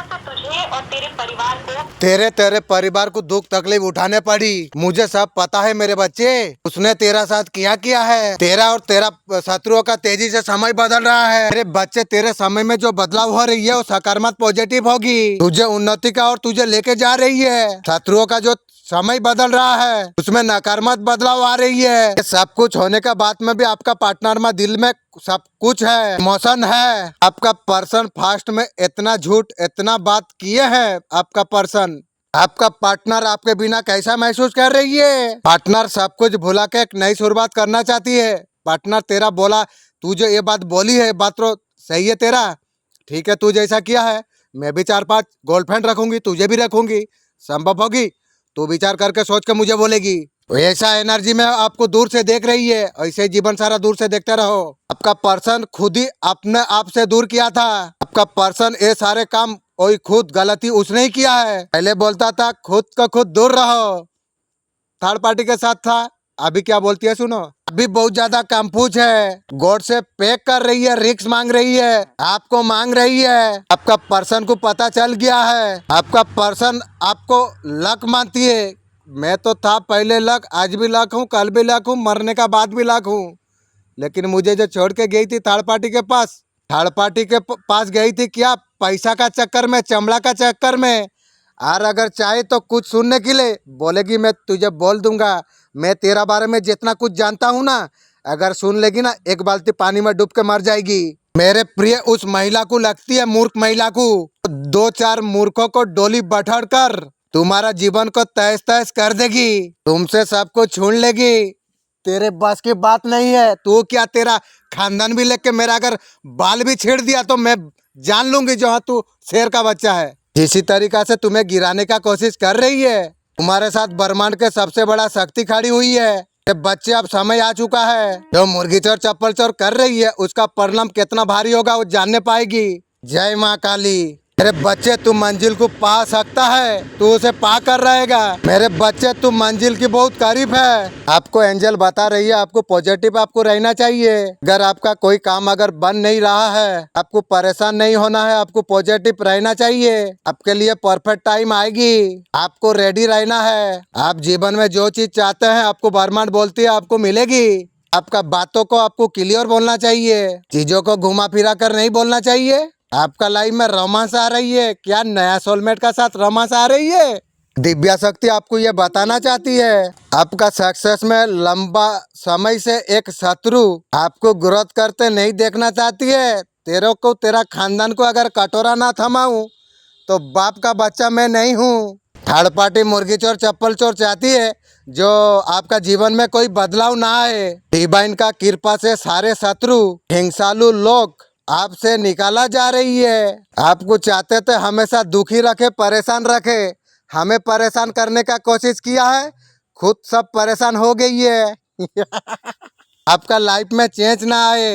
तो तुझे और तेरे परिवार को दुख तकलीफ उठाने पड़ी, मुझे सब पता है मेरे बच्चे। उसने तेरा साथ किया है। तेरा और तेरा शत्रुओं का तेजी से समय बदल रहा है। मेरे बच्चे, तेरे समय में जो बदलाव हो रही है वो सकारात्मक पॉजिटिव होगी, तुझे उन्नति का और तुझे लेके जा रही है। शत्रुओं का जो समय बदल रहा है उसमें नकारात्मक बदलाव आ रही है। ये सब कुछ होने का बाद में भी आपका पार्टनर में दिल में सब कुछ है, इमोशन है। आपका पर्सन फास्ट में इतना झूठ, इतना बात किए हैं। आपका पर्सन, आपका पार्टनर आपके बिना कैसा महसूस कर रही है? पार्टनर सब कुछ भुला के एक नई शुरुआत करना चाहती है। पार्टनर तेरा बोला, तू जो ये बात बोली है, बात तो सही है तेरा, ठीक है, तू जैसा किया है मैं भी 4-5 गर्लफ्रेंड रखूंगी, तुझे भी रखूंगी, संभव होगी तो विचार करके सोच के मुझे बोलेगी। ऐसा एनर्जी में आपको दूर से देख रही है, ऐसे जीवन सारा दूर से देखते रहो। आपका पर्सन खुद ही अपने आप से दूर किया था। आपका पर्सन ये सारे काम वही खुद गलती उसने ही किया है। पहले बोलता था खुद का खुद दूर रहो, थर्ड पार्टी के साथ था, अभी क्या बोलती है सुनो। अभी बहुत ज्यादा कंफ्यूज है, गॉड से पैक कर रही है, रिक्स मांग रही है, आपको मांग रही है। आपका पर्सन को पता चल गया है। आपका पर्सन आपको लक मानती है। मैं तो था पहले लक, आज भी लक हूँ, कल भी लक हूँ, मरने का बाद भी लक हूँ। लेकिन मुझे जो छोड़ के गई थी थर्ड पार्टी के पास गई थी क्या? पैसा का चक्कर में, चमड़ा का चक्कर में। और अगर चाहे तो कुछ सुनने के लिए बोलेगी, मैं तुझे बोल दूंगा। मैं तेरा बारे में जितना कुछ जानता हूँ ना, अगर सुन लेगी ना, एक बाल्टी पानी में डूब के मर जाएगी। मेरे प्रिय उस महिला को लगती है मूर्ख महिला को, दो चार मूर्खों को डोली बैठा कर तुम्हारा जीवन को तहस तहस कर देगी, तुमसे सब कुछ छीन लेगी। तेरे बस की बात नहीं है। तू क्या, तेरा खानदान भी लेके मेरा अगर बाल भी छेड़ दिया तो मैं जान लूंगी जो हाँ तू शेर का बच्चा है। इसी तरीका से तुम्हें गिराने का कोशिश कर रही है। तुम्हारे साथ ब्रह्मांड के सबसे बड़ा शक्ति खड़ी हुई है। ये बच्चे, अब समय आ चुका है। जो मुर्गी चोर चप्पल चोर कर रही है उसका परिणाम कितना भारी होगा वो जानने पाएगी। जय माँ काली। मेरे बच्चे, तू मंजिल को पा सकता है, तू उसे पा कर रहेगा। मेरे बच्चे, तू मंजिल की बहुत करीब है। आपको एंजल बता रही है आपको पॉजिटिव आपको रहना चाहिए। अगर आपका कोई काम अगर बन नहीं रहा है, आपको परेशान नहीं होना है, आपको पॉजिटिव रहना चाहिए। आपके लिए परफेक्ट टाइम आएगी, आपको रेडी रहना है। आप जीवन में जो चीज चाहते हैं आपको ब्रह्मांड बोलती है आपको मिलेगी। आपका बातों को आपको क्लियर बोलना चाहिए, चीजों को घुमा फिरा कर नहीं बोलना चाहिए। आपका लाइफ में रोमांस आ रही है क्या? नया सोलमेट का साथ रोमांस आ रही है? दिव्या शक्ति आपको ये बताना चाहती है आपका सक्सेस में लंबा समय से एक शत्रु आपको ग्रोथ करते नहीं देखना चाहती है। तेरे को, तेरा खानदान को अगर कटोरा ना थमाऊं तो बाप का बच्चा मैं नहीं हूँ। थर्ड पार्टी मुर्गी चोर चप्पल चोर चाहती है जो आपका जीवन में कोई बदलाव ना आए। डिवाइन का कृपा से सारे शत्रु हिंसालु लोग आपसे निकाला जा रही है। आपको चाहते थे हमेशा दुखी रखे, परेशान रखे, हमें परेशान करने का कोशिश किया है, खुद सब परेशान हो गई है। आपका लाइफ में चेंज ना आए,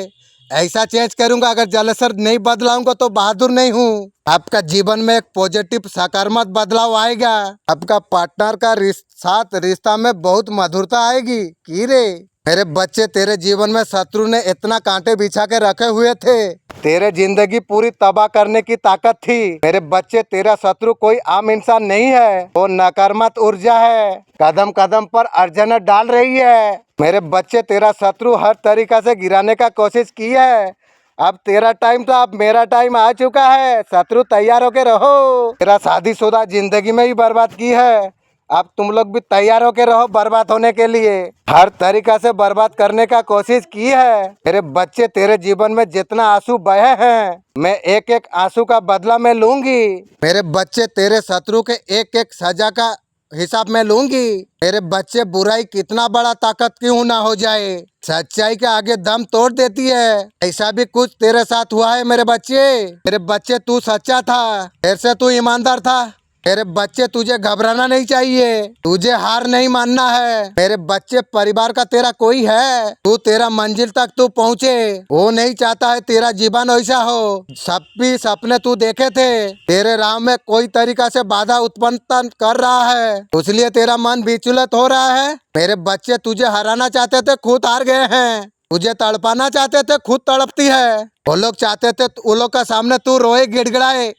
ऐसा चेंज करूंगा अगर जलसर नहीं बदलाऊंगा तो बहादुर नहीं हूँ। आपका जीवन में एक पॉजिटिव सकारात्मक बदलाव आएगा। आपका पार्टनर का साथ रिश्ता में बहुत मधुरता आएगी। की रे मेरे बच्चे, तेरे जीवन में शत्रु ने इतना कांटे बिछा के रखे हुए थे, तेरे जिंदगी पूरी तबाह करने की ताकत थी। मेरे बच्चे, तेरा शत्रु कोई आम इंसान नहीं है, वो नकारात्मक ऊर्जा है, कदम कदम पर अड़चन डाल रही है। मेरे बच्चे, तेरा शत्रु हर तरीका से गिराने का कोशिश की है। अब तेरा टाइम था, अब मेरा टाइम आ चुका है। शत्रु तैयार होके रहो। तेरा शादीशुदा जिंदगी में ही बर्बाद की है, अब तुम लोग भी तैयार होके रहो बर्बाद होने के लिए। हर तरीका से बर्बाद करने का कोशिश की है। मेरे बच्चे, तेरे जीवन में जितना आंसू बहे हैं, मैं एक एक आंसू का बदला मैं लूंगी। मेरे बच्चे, तेरे शत्रु के एक एक सजा का हिसाब में लूंगी। मेरे बच्चे, बुराई कितना बड़ा ताकत क्यों ना हो जाए, सच्चाई के आगे दम तोड़ देती है। ऐसा भी कुछ तेरे साथ हुआ है मेरे बच्चे। मेरे बच्चे, तू सच्चा था, फिर से तू ईमानदार था। मेरे बच्चे, तुझे घबराना नहीं चाहिए, तुझे हार नहीं मानना है। मेरे बच्चे, परिवार का तेरा कोई है, तू तेरा मंजिल तक तू पहुँचे। वो नहीं चाहता है तेरा जीवन ऐसा हो। सब भी सपने तू देखे थे, तेरे राह में कोई तरीका से बाधा उत्पन्न कर रहा है, इसलिए तेरा मन विचलित हो रहा है। मेरे बच्चे, तुझे हराना चाहते थे, खुद हार गए हैं। तुझे तड़पाना चाहते थे, खुद तड़पती है। वो लोग चाहते थे वो लोग का सामने तू रोए गिड़गिड़ाए।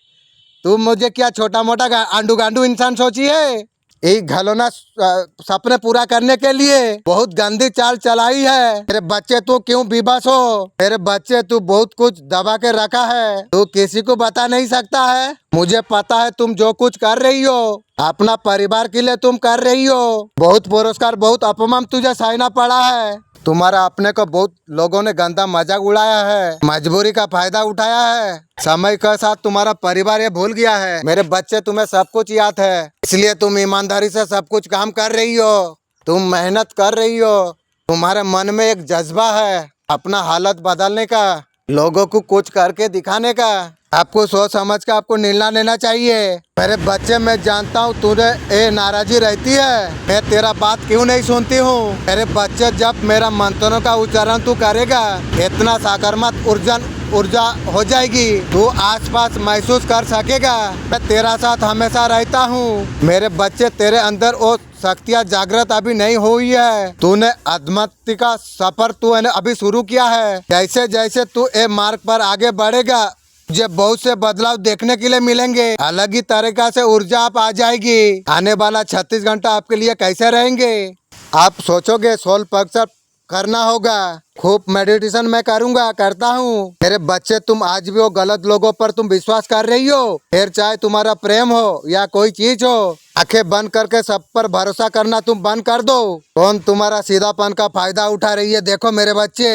तू मुझे क्या छोटा मोटा आंडू गांडू इंसान सोची है? एक घलोना सपने पूरा करने के लिए बहुत गंदी चाल चलाई है। मेरे बच्चे, तू क्यों बेबस हो? मेरे बच्चे, तू बहुत कुछ दबा के रखा है, तू किसी को बता नहीं सकता है। मुझे पता है तुम जो कुछ कर रही हो अपना परिवार के लिए तुम कर रही हो। बहुत पुरस्कार, बहुत अपमान तुझे सहना पड़ा है। तुम्हारा अपने को बहुत लोगों ने गंदा मजाक उड़ाया है, मजबूरी का फायदा उठाया है। समय के साथ तुम्हारा परिवार ये भूल गया है। मेरे बच्चे, तुम्हें सब कुछ याद है, इसलिए तुम ईमानदारी से सब कुछ काम कर रही हो, तुम मेहनत कर रही हो। तुम्हारे मन में एक जज्बा है अपना हालत बदलने का, लोगों को कुछ करके दिखाने का। आपको सोच समझ के आपको निर्णय लेना चाहिए। मेरे बच्चे, मैं जानता हूँ तुझे ये नाराजी रहती है, मैं तेरा बात क्यों नहीं सुनती हूँ। मेरे बच्चे, जब मेरा मंत्रों का उच्चारण तू करेगा इतना सकारात्मक ऊर्जा हो जाएगी, तू आसपास महसूस कर सकेगा। मैं तेरा साथ हमेशा रहता हूँ। मेरे बच्चे, तेरे अंदर वो शक्तियाँ जागृत अभी नहीं हुई है। तूने अधमति का सफर अभी शुरू किया है। जैसे जैसे तू ये मार्ग पर आगे बढ़ेगा मुझे बहुत से बदलाव देखने के लिए मिलेंगे। अलग ही तरीका से ऊर्जा आप आ जाएगी। आने वाला 36 घंटा आपके लिए कैसे रहेंगे? आप सोचोगे सोल पक्ष करना होगा। खूब मेडिटेशन मैं करूंगा, करता हूँ। मेरे बच्चे, तुम आज भी वो गलत लोगों पर तुम विश्वास कर रही हो, फिर चाहे तुम्हारा प्रेम हो या कोई चीज हो, आंखें बंद करके सब पर भरोसा करना तुम बंद कर दो। कौन तुम्हारा सीधापन का फायदा उठा रही है? देखो मेरे बच्चे,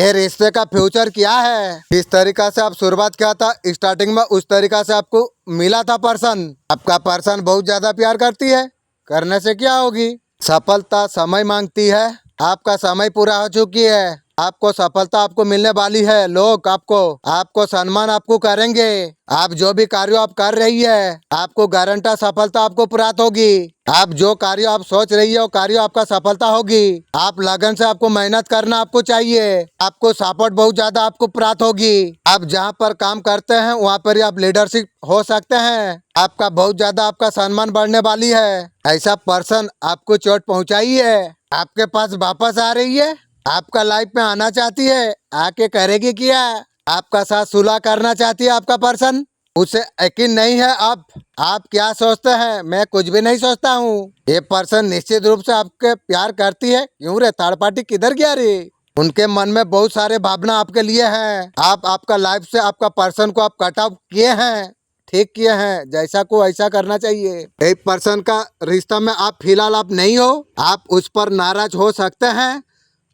ये रिश्ते का फ्यूचर क्या है? इस तरीका से आप शुरुआत किया था स्टार्टिंग में, उस तरीका से आपको मिला था पर्सन। आपका पर्सन बहुत ज्यादा प्यार करती है, करने से क्या होगी? सफलता समय मांगती है, आपका समय पूरा हो चुकी है। आपको सफलता आपको मिलने वाली है। लोग आपको आपको सम्मान आपको करेंगे। आप जो भी कार्य आप कर रही है, आपको गारंटा सफलता आपको प्राप्त होगी। आप जो कार्य आप सोच रही है वो कार्य आपका सफलता होगी। आप लगन से आपको मेहनत करना आपको चाहिए। आपको सपोर्ट बहुत ज्यादा आपको प्राप्त होगी। आप जहाँ पर काम करते हैं वहाँ पर ही आप लीडरशिप हो सकते हैं। आपका बहुत ज्यादा आपका सम्मान बढ़ने वाली है। ऐसा पर्सन आपको चोट पहुँचाई है, आपके पास वापस आ रही है, आपका लाइफ में आना चाहती है, आके करेगी क्या? आपका साथ सुलह करना चाहती है आपका पर्सन। उसे यकीन नहीं है आप क्या सोचते हैं? मैं कुछ भी नहीं सोचता हूँ। ये पर्सन निश्चित रूप से आपके प्यार करती है। क्यों रे, थर्ड पार्टी किधर गया रे? उनके मन में बहुत सारे भावना आपके लिए हैं। आप आपका लाइफ से आपका पर्सन को आप कट ऑफ किए हैं, ठीक किए हैं। जैसा को ऐसा करना चाहिए। एक पर्सन का रिश्ता में आप फिलहाल आप नहीं हो, आप उस पर नाराज हो सकते हैं।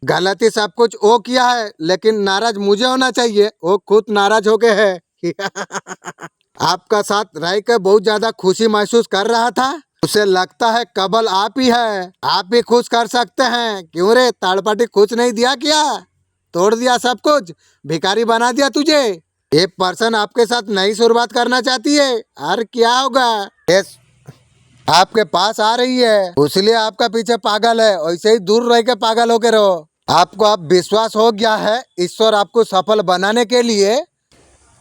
गलती सब कुछ वो किया है, लेकिन नाराज मुझे होना चाहिए, वो खुद नाराज हो गए है। आपका साथ रह के बहुत ज्यादा खुशी महसूस कर रहा था। उसे लगता है केवल आप ही है, आप ही खुश कर सकते हैं। क्यों रे, थर्ड पार्टी खुश नहीं दिया क्या? तोड़ दिया सब कुछ, भिखारी बना दिया तुझे। ये पर्सन आपके साथ नई शुरुआत करना चाहती है। और क्या होगा? यस, आपके पास आ रही है, इसलिए आपका पीछे पागल है। वैसे ही दूर रह के पागल होके रहो। आपको अब विश्वास हो गया है, ईश्वर आपको सफल बनाने के लिए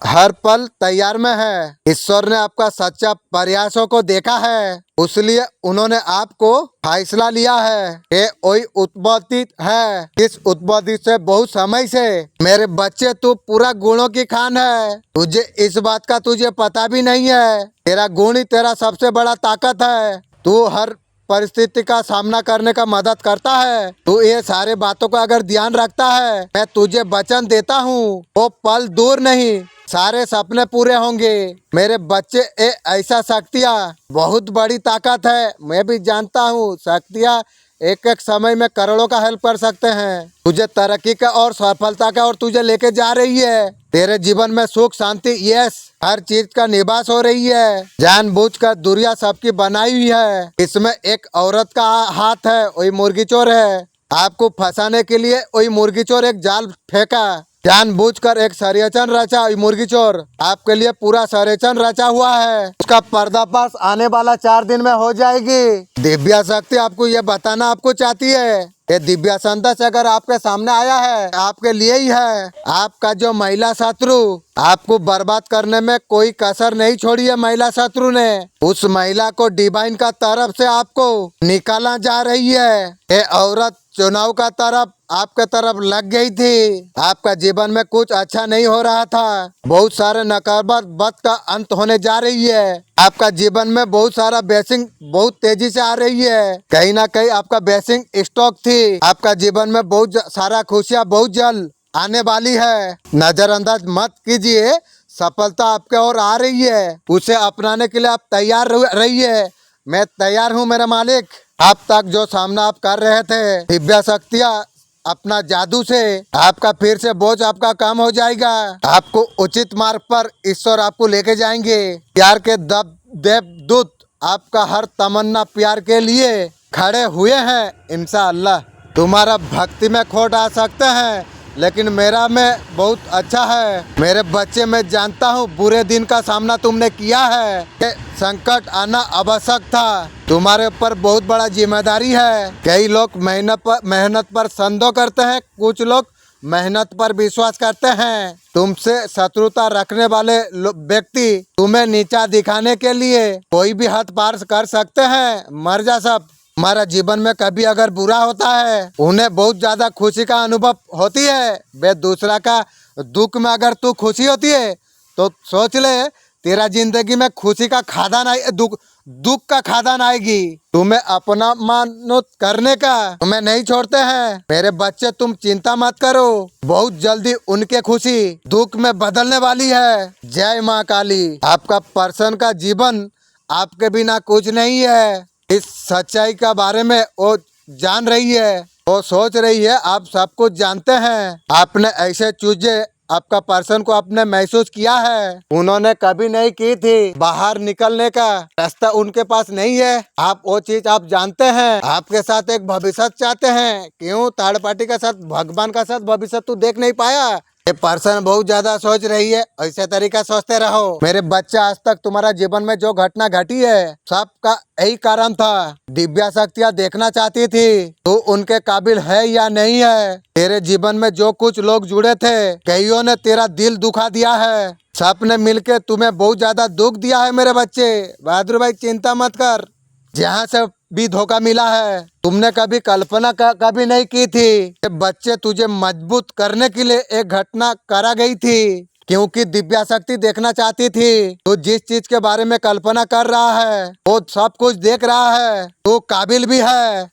हर पल तैयार में है। ईश्वर ने आपका सच्चा प्रयासों को देखा है, इसलिए उन्होंने आपको फैसला लिया है। ये वही उत्पत्ति है, इस उत्पत्ति से बहुत समय से। मेरे बच्चे, तू पूरा गुणों की खान है। तुझे इस बात का तुझे पता भी नहीं है। तेरा गुण ही तेरा सबसे बड़ा ताकत है। तू हर परिस्थिति का सामना करने का मदद करता है। तू ये सारे बातों का अगर ध्यान रखता है, मैं तुझे वचन देता हूँ, वो पल दूर नहीं, सारे सपने पूरे होंगे। मेरे बच्चे, ये ऐसा शक्तियाँ बहुत बड़ी ताकत है। मैं भी जानता हूँ शक्तियाँ एक एक समय में करोड़ों का हेल्प कर सकते हैं। तुझे तरक्की का और सफलता का और तुझे लेके जा रही है। तेरे जीवन में सुख शांति, यस, हर चीज का निवास हो रही है। जानबूझकर दुनिया सबकी बनाई हुई है। इसमें एक औरत का हाथ है, वही मुर्गी चोर है। आपको फंसाने के लिए वही मुर्गी चोर एक जाल फेंका, जानबूझकर एक षड्यंत्र रचा। वही मुर्गी चोर आपके लिए पूरा षड्यंत्र रचा हुआ है। उसका पर्दाफाश आने वाला 4 दिन में हो जाएगी। दिव्या शक्ति आपको ये बताना आपको चाहती है, ये दिव्या संदेश अगर आपके सामने आया है, आपके लिए ही है। आपका जो महिला शत्रु आपको बर्बाद करने में कोई कसर नहीं छोड़ी है, महिला शत्रु ने, उस महिला को डिवाइन का तरफ से आपको निकाला जा रही है। ये औरत चुनाव का तरफ आपके तरफ लग गई थी। आपका जीवन में कुछ अच्छा नहीं हो रहा था। बहुत सारे नकारात्मक का अंत होने जा रही है। आपका जीवन में बहुत सारा ब्लेसिंग बहुत तेजी से आ रही है। कहीं ना कहीं आपका ब्लेसिंग स्टॉक थी। आपका जीवन में बहुत सारा खुशियाँ बहुत जल्द आने वाली है। नजरअंदाज मत कीजिए, सफलता आपके ओर आ रही है। उसे अपनाने के लिए आप तैयार रहिए। मैं तैयार हूँ मेरा मालिक। अब तक जो सामना आप कर रहे थे, दिव्या शक्तियाँ अपना जादू से आपका फिर से बोझ आपका कम हो जाएगा। आपको उचित मार्ग पर ईश्वर आपको लेके जाएंगे। प्यार के देवदूत आपका हर तमन्ना प्यार के लिए खड़े हुए हैं। इंशाअल्लाह तुम्हारा भक्ति में खोट आ सकते हैं, लेकिन मेरा में बहुत अच्छा है। मेरे बच्चे, मैं जानता हूँ बुरे दिन का सामना तुमने किया है। ये संकट आना आवश्यक था। तुम्हारे ऊपर बहुत बड़ा जिम्मेदारी है। कई लोग मेहनत पर संदेह करते हैं, कुछ लोग मेहनत पर विश्वास करते हैं। तुमसे शत्रुता रखने वाले व्यक्ति तुम्हें नीचा दिखाने के लिए कोई भी हद पार कर सकते हैं। मर जा सब। हमारा जीवन में कभी अगर बुरा होता है, उन्हें बहुत ज्यादा खुशी का अनुभव होती है। वे दूसरा का दुख में अगर तू खुशी होती है तो सोच ले तेरा जिंदगी में खुशी का खादान आए, दुख दुख का खादान आएगी। तुम्हें अपना मानो करने का तुम्हें नहीं छोड़ते हैं। मेरे बच्चे तुम चिंता मत करो, बहुत जल्दी उनके खुशी दुख में बदलने वाली है। जय माँ काली। आपका पर्सन का जीवन आपके बिना कुछ नहीं है। इस सच्चाई का बारे में वो जान रही है, वो सोच रही है आप सब कुछ जानते हैं। आपने ऐसे चीजें आपका पर्सन को आपने महसूस किया है, उन्होंने कभी नहीं की थी। बाहर निकलने का रास्ता उनके पास नहीं है, आप वो चीज आप जानते हैं। आपके साथ एक भविष्य चाहते हैं। क्यों थर्ड पार्टी के साथ भगवान का साथ भविष्य तू देख नहीं पाया? ये पर्सन बहुत ज्यादा सोच रही है, ऐसे तरीका सोचते रहो। मेरे बच्चे आज तक तुम्हारा जीवन में जो घटना घटी है सबका यही कारण था। दिव्या शक्तियाँ देखना चाहती थी तू उनके काबिल है या नहीं है। तेरे जीवन में जो कुछ लोग जुड़े थे, कईयों ने तेरा दिल दुखा दिया है, सबने मिलके तुम्हें बहुत ज्यादा दुख दिया है। मेरे बच्चे बहादुर भाई चिंता मत कर, जहाँ से भी धोखा मिला है तुमने कभी कल्पना कभी नहीं की थी। ये बच्चे तुझे मजबूत करने के लिए एक घटना करा गई थी, क्योंकि दिव्या शक्ति देखना चाहती थी। तू जिस चीज के बारे में कल्पना कर रहा है वो सब कुछ देख रहा है, तू काबिल भी है,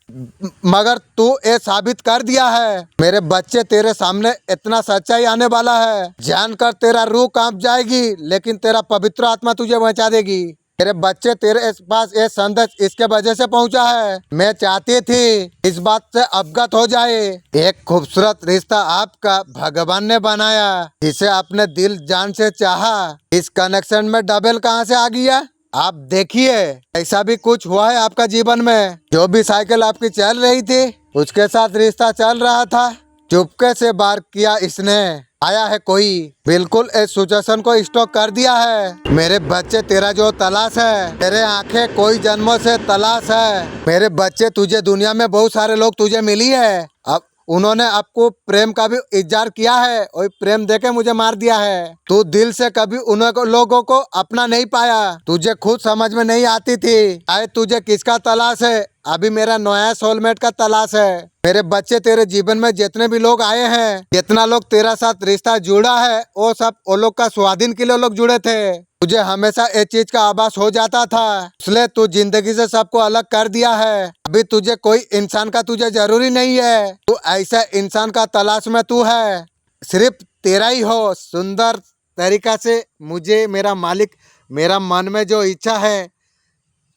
मगर तू ये साबित कर दिया है। मेरे बच्चे तेरे सामने इतना सच्चाई आने वाला है, जानकर तेरा रूह कांप जाएगी, लेकिन तेरा पवित्र आत्मा तुझे बचा देगी। मेरे बच्चे तेरे पास ये संदेश इसके वजह से पहुंचा है, मैं चाहती थी इस बात से अवगत हो जाए। एक खूबसूरत रिश्ता आपका भगवान ने बनाया, जिसे आपने दिल जान से चाहा। इस कनेक्शन में डबल कहाँ से आ गया? आप देखिए, ऐसा भी कुछ हुआ है आपका जीवन में। जो भी साइकिल आपकी चल रही थी उसके साथ रिश्ता चल रहा था, चुपके से बार किया इसने। आया है कोई, बिल्कुल इस सिचुएशन को स्टॉप कर दिया है। मेरे बच्चे तेरा जो तलाश है, तेरे आंखें कोई जन्मों से तलाश है। मेरे बच्चे तुझे दुनिया में बहुत सारे लोग तुझे मिली है, अब उन्होंने आपको प्रेम का भी इजहार किया है, और प्रेम देके मुझे मार दिया है। तू दिल से कभी उन लोगों को अपना नहीं पाया, तुझे खुद समझ में नहीं आती थी आए तुझे किसका तलाश है। अभी मेरा नया सोलमेट का तलाश है। मेरे बच्चे तेरे जीवन में जितने भी लोग आए हैं, जितना लोग तेरा साथ रिश्ता जुड़ा है, वो सब वो लोग का स्वाधीन के लिए लोग जुड़े थे। तुझे हमेशा ये चीज का आभास हो जाता था, इसलिए तू जिंदगी से सबको अलग कर दिया है। अभी तुझे कोई इंसान का तुझे जरूरी नहीं है, तू ऐसा इंसान का तलाश में तू है, सिर्फ तेरा ही हो। सुंदर तरीका से मुझे मेरा मालिक, मेरा मन में जो इच्छा है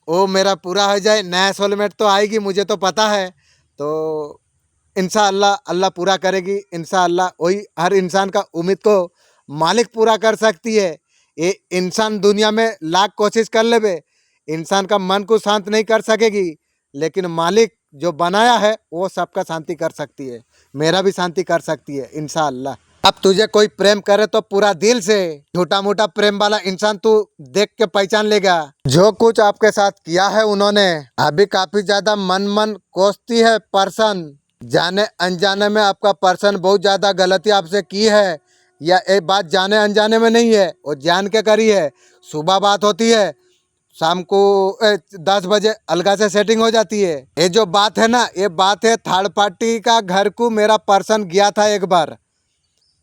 वो मेरा पूरा हो जाए। नया सोलमेट तो आएगी, मुझे तो पता है, तो इंशाअल्लाह अल्लाह पूरा करेगी। इंशाअल्लाह वही हर इंसान का उम्मीद को मालिक पूरा कर सकती है। ये इंसान दुनिया में लाख कोशिश कर लेवे, इंसान का मन को शांत नहीं कर सकेगी, लेकिन मालिक जो बनाया है वो सबका शांति कर सकती है, मेरा भी शांति कर सकती है इंशाअल्लाह। अब तुझे कोई प्रेम करे तो पूरा दिल से, छोटा मोटा प्रेम वाला इंसान तू देख के पहचान लेगा। जो कुछ आपके साथ किया है उन्होंने, अभी काफी ज्यादा मन कोसती है पर्सन। जाने अनजाने में आपका पर्सन बहुत ज्यादा गलती आपसे की है, या एक बात जाने अनजाने में नहीं है, वो जान के करी है। सुबह बात होती है, शाम को 10 बजे अलगा से सेटिंग हो जाती है। ये जो बात है ना, ये बात है थर्ड पार्टी का घर को मेरा पर्सन गया था एक बार,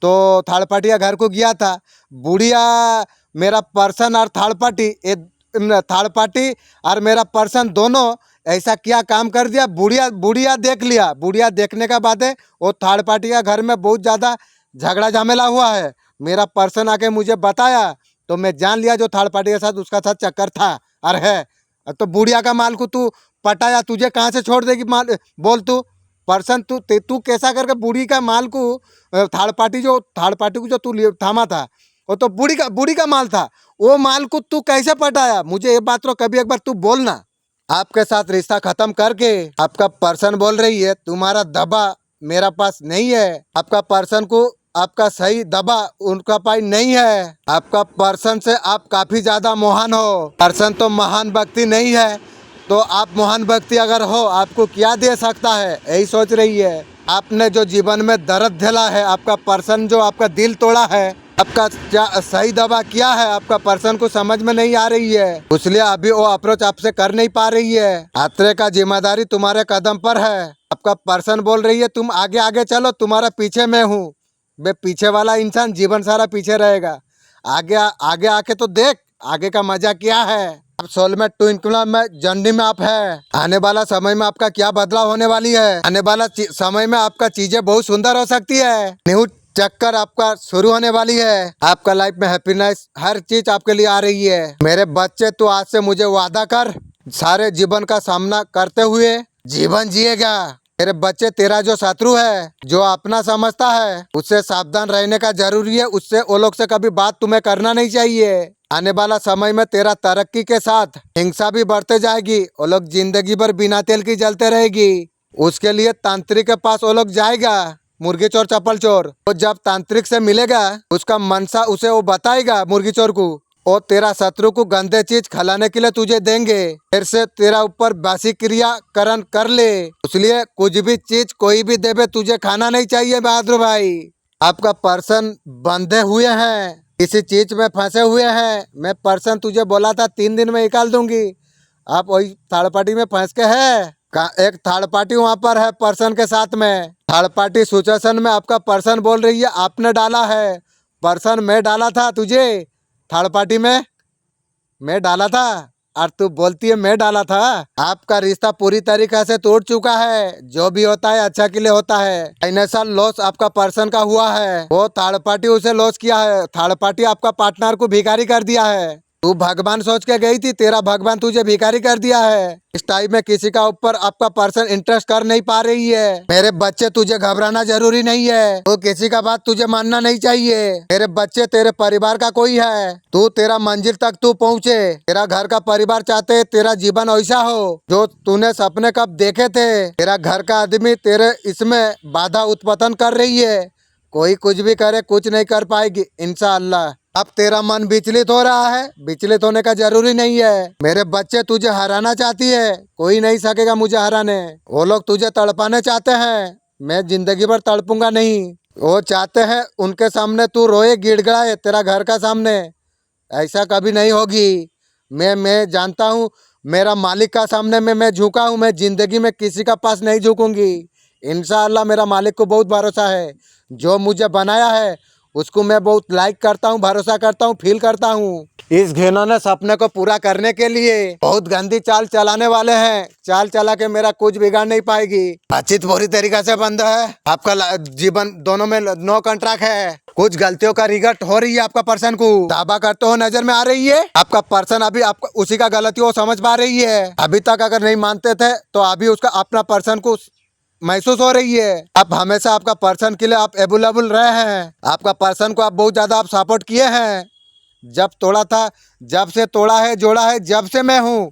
तो थर्ड पार्टी का घर को गया था। बुढ़िया मेरा पर्सन और थर्ड पार्टी और मेरा पर्सन दोनों ऐसा क्या काम कर दिया, बुढ़िया देख लिया। बुढ़िया देखने का बाद है वो थर्ड पार्टी का घर में बहुत ज़्यादा झगड़ा झमेला हुआ है। मेरा पर्सन आके मुझे बताया तो मैं जान लिया जो थर्ड पार्टी के साथ उसका साथ चक्कर था और है। तो बुढ़िया का माल को तू पटाया, तुझे कहाँ से छोड़ देगी माल, बोल तू पर्सन। तू कैसा करके बूढ़ी का माल को थर्ड पार्टी को जो तू थामा था वो तो बूढ़ी का माल था, वो माल को तू कैसे पटाया? मुझे ये बात तो कभी एक बार तू बोलना। आपके साथ रिश्ता खत्म करके आपका पर्सन बोल रही है तुम्हारा दबा मेरा पास नहीं है। आपका पर्सन को आपका सही दबा उनका पास नहीं है। आपका पर्सन से आप काफी ज्यादा महान हो। पर्सन तो महान व्यक्ति नहीं है, तो आप महान व्यक्ति अगर हो आपको क्या दे सकता है, यही सोच रही है। आपने जो जीवन में दर्द झेला है, आपका पर्सन जो आपका दिल तोड़ा है, आपका क्या सही दवा क्या है, आपका पर्सन को समझ में नहीं आ रही है, इसलिए अभी वो अप्रोच आपसे कर नहीं पा रही है। यात्रा का जिम्मेदारी तुम्हारे कदम पर है। आपका पर्सन बोल रही है तुम आगे आगे चलो, तुम्हारा पीछे मैं हूँ। बे पीछे वाला इंसान जीवन सारा पीछे रहेगा, आगे आगे आके तो देख आगे का मजा क्या है। अब सोलमेट ट्विंकल में जर्नी में आप है। आने वाला समय में आपका क्या बदलाव होने वाली है। आने वाला समय में आपका चीजें बहुत सुंदर हो सकती है। न्यू चक्कर आपका शुरू होने वाली है। आपका लाइफ में हैप्पीनेस हर चीज आपके लिए आ रही है। मेरे बच्चे, तू आज से मुझे वादा कर, सारे जीवन का सामना करते हुए जीवन जिएगा। मेरे बच्चे, तेरा जो शत्रु है, जो अपना समझता है, उससे सावधान रहने का जरूरी है। उससे वो लोग से कभी बात तुम्हें करना नहीं चाहिए। आने वाला समय में तेरा तरक्की के साथ हिंसा भी बढ़ते जाएगी। वो लोग जिंदगी भर बिना तेल की जलते रहेगी। उसके लिए तांत्रिक के पास वो लोग जाएगा, मुर्गी चोर चप्पल चोर। वो जब तांत्रिक से मिलेगा, उसका मनसा उसे वो बताएगा मुर्गी चोर को। और तेरा शत्रु को गंदे चीज खिलाने के लिए तुझे देंगे। फिर से तेरा ऊपर बासी क्रियाकरण कर ले। इसलिए कुछ भी चीज कोई भी देवे, तुझे खाना नहीं चाहिए बहादुर भाई। आपका पर्सन बंधे हुए हैं, किसी चीज में फंसे हुए हैं। मैं पर्सन तुझे बोला था 3 दिन में निकाल दूंगी। आप वही थर्ड पार्टी में फंस के है। एक थर्ड पार्टी वहाँ पर है पर्सन के साथ में। थर्ड पार्टी सिचुएशन में आपका पर्सन बोल रही है आपने डाला है। पर्सन मैं डाला था तुझे थर्ड पार्टी में, मैं डाला था और तू बोलती है मैं डाला था। आपका रिश्ता पूरी तरीके से टूट चुका है। जो भी होता है अच्छा के लिए होता है। फाइनेंशियल लॉस आपका पर्सन का हुआ है। वो थर्ड पार्टी उसे लॉस किया है। थर्ड पार्टी आपका पार्टनर को भिखारी कर दिया है। तू भगवान सोच के गई थी, तेरा भगवान तुझे भिखारी कर दिया है। इस टाइम में किसी का ऊपर आपका पर्सन इंटरेस्ट कर नहीं पा रही है। मेरे बच्चे, तुझे घबराना जरूरी नहीं है। तो किसी का बात तुझे मानना नहीं चाहिए। मेरे बच्चे, तेरे परिवार का कोई है। तू तेरा मंजिल तक तू पहुँचे। तेरा घर का परिवार चाहते तेरा जीवन ऐसा हो जो तूने सपने कब देखे थे। तेरा घर का आदमी तेरे इसमें बाधा उत्पन्न कर रही है। कोई कुछ भी करे, कुछ नहीं कर पाएगी इंशाअल्लाह। अब तेरा मन विचलित हो रहा है, विचलित होने का जरूरी नहीं है। मेरे बच्चे, तुझे हराना चाहती है, कोई नहीं सकेगा मुझे हराने। वो लोग तुझे तड़पाने चाहते हैं, मैं जिंदगी भर तड़पूंगा नहीं। वो चाहते हैं उनके सामने तू रोए गिड़गिड़ाए, तेरा घर का सामने। ऐसा कभी नहीं होगी। मैं जानता हूँ, मेरा मालिक का सामने में मैं झुका हूँ। मैं जिंदगी में किसी का पास नहीं झुकूंगी इंशाअल्लाह। मेरा मालिक को बहुत भरोसा है। जो मुझे बनाया है उसको मैं बहुत लाइक करता हूँ, भरोसा करता हूँ, फील करता हूँ। इस घिनौने सपने को पूरा करने के लिए बहुत गंदी चाल चलाने वाले हैं। चाल चला के मेरा कुछ बिगाड़ नहीं पाएगी। बातचीत पूरी तरीके से बंद है। आपका जीवन दोनों में नो कॉन्ट्रैक्ट है। कुछ गलतियों का रिगर्ट हो रही है आपका पर्सन को। दावा करते हो नजर में आ रही है। आपका पर्सन अभी आपका उसी का गलती वो समझ पा रही है। अभी तक अगर नहीं मानते थे तो अभी उसका अपना पर्सन को महसूस हो रही है। आप हमेशा आपका पर्सन के लिए आप अवेलेबल रहे हैं। आपका पर्सन को आप बहुत ज्यादा आप सपोर्ट किए हैं। जब तोड़ा था, जब से तोड़ा है, जोड़ा है, जब से मैं हूँ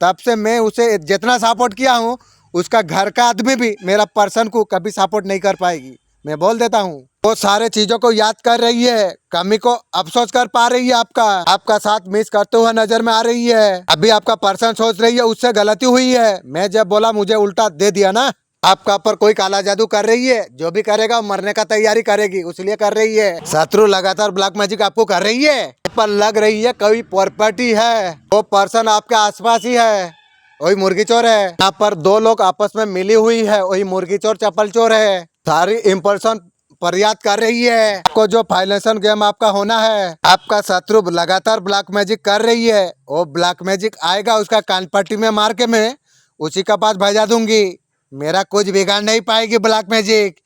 तब से मैं उसे जितना सपोर्ट किया हूँ, उसका घर का आदमी भी मेरा पर्सन को कभी सपोर्ट नहीं कर पाएगी। मैं बोल देता हूँ। वो सारे चीजों को याद कर रही है, कमी को अफसोस कर पा रही है। आपका साथ मिस करते हुए नजर में आ रही है। अभी आपका पर्सन सोच रही है उससे गलती हुई है, मैं जब बोला मुझे उल्टा दे दिया ना। आपका पर कोई काला जादू कर रही है। जो भी करेगा मरने का तैयारी करेगी, उसलिए कर रही है। शत्रु लगातार ब्लैक मैजिक आपको कर रही है। पर लग रही है कोई प्रॉपर्टी है। वो पर्सन आपके आसपास ही है, वही मुर्गी चोर है। यहाँ पर 2 लोग आपस में मिली हुई है, वही मुर्गी चोर चप्पल चोर है। सारी इंप्रेशन प्रयास कर रही है। आपको जो फाइनेंशियल गेम आपका होना है, आपका शत्रु लगातार ब्लैक मैजिक कर रही है। वो ब्लैक मैजिक आएगा, उसका कान पट्टी में मार के मैं उसी का पास भेजा दूंगी। मेरा कुछ बिगाड़ नहीं पाएगी ब्लैक मैजिक।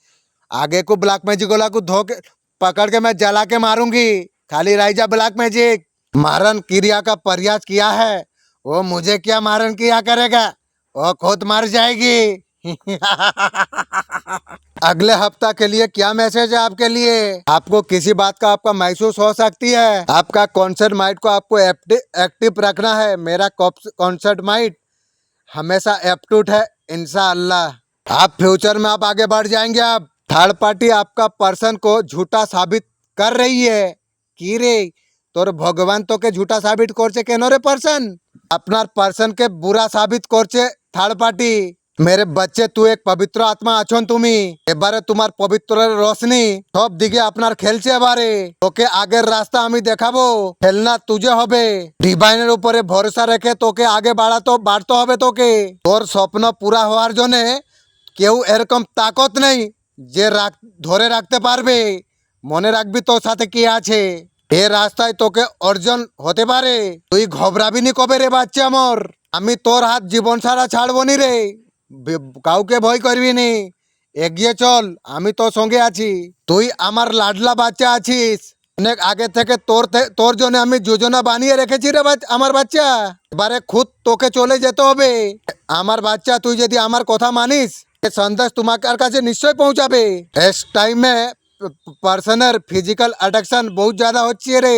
आगे को ब्लैक मैजिक वाला को धो के पकड़ के मैं जला के मारूंगी। खाली राइजा ब्लैक मैजिक। मारन क्रिया का प्रयास किया है, वो मुझे क्या मारन किया करेगा, वो खुद मर जाएगी। अगले हफ्ता के लिए क्या मैसेज है आपके लिए। आपको किसी बात का आपका महसूस हो सकती है। आपका कॉन्सर्ट माइंड को आपको एक्टिव रखना है। मेरा कॉन्सर्ट माइंड हमेशा एप्टूट है इंशाअल्लाह। आप फ्यूचर में आप आगे बढ़ जाएंगे। आप थर्ड पार्टी आपका पर्सन को झूठा साबित कर रही है कि रे तोर भगवान तो के झूठा साबित करছে কেন রে पर्सन। अपना पर्सन के बुरा साबित করছে थर्ड पार्टी। मेरे बच्चे, तू एक पवित्र आत्मा আছন তুমি। এবারে তোমার পবিত্র রোশनी সব দিকে আপনার খেলছে। এবারে তোকে আগের রাস্তা আমি দেখাবো। খেলনা তুঝে হবে। ডিভাইনের উপরে ভরসা রেখে তোকে আগে বাড়তে হবে। তোকে তোর স্বপ্ন পুরা হওয়ার জন্য কেউ এরকম তাকত নেই যে ধরে রাখতে পারবে। মনে রাখবি তোর সাথে কে আছে। এ রাস্তায় তোকে অর্জন হতে পারে। তুই ঘবরাবি নি কবে রে বাচ্চা আমার। আমি তোর হাত জীবন সারা ছাড়বো নি রে। কাউকে ভয় করবি নি, এগিয়ে চল, আমি তোর সঙ্গে আছি। তুই আমার লাডলা বাচ্চা আছিস। অনেক আগে থেকে তোর জন্য আমি যোজনা বানিয়ে রেখেছি রে আমার বাচ্চা। এবারে খুদ তোকে চলে যেতে হবে। আমার বাচ্চা, তুই যদি আমার কথা মানিস, এ সন্দেশ তোমার কাছে নিশ্চয় পৌঁছাবে। इस टाइम में পার্সনের ফিজিক্যাল অ্যাট্রাকশন বহুত জ্যাদা হচ্ছে রে।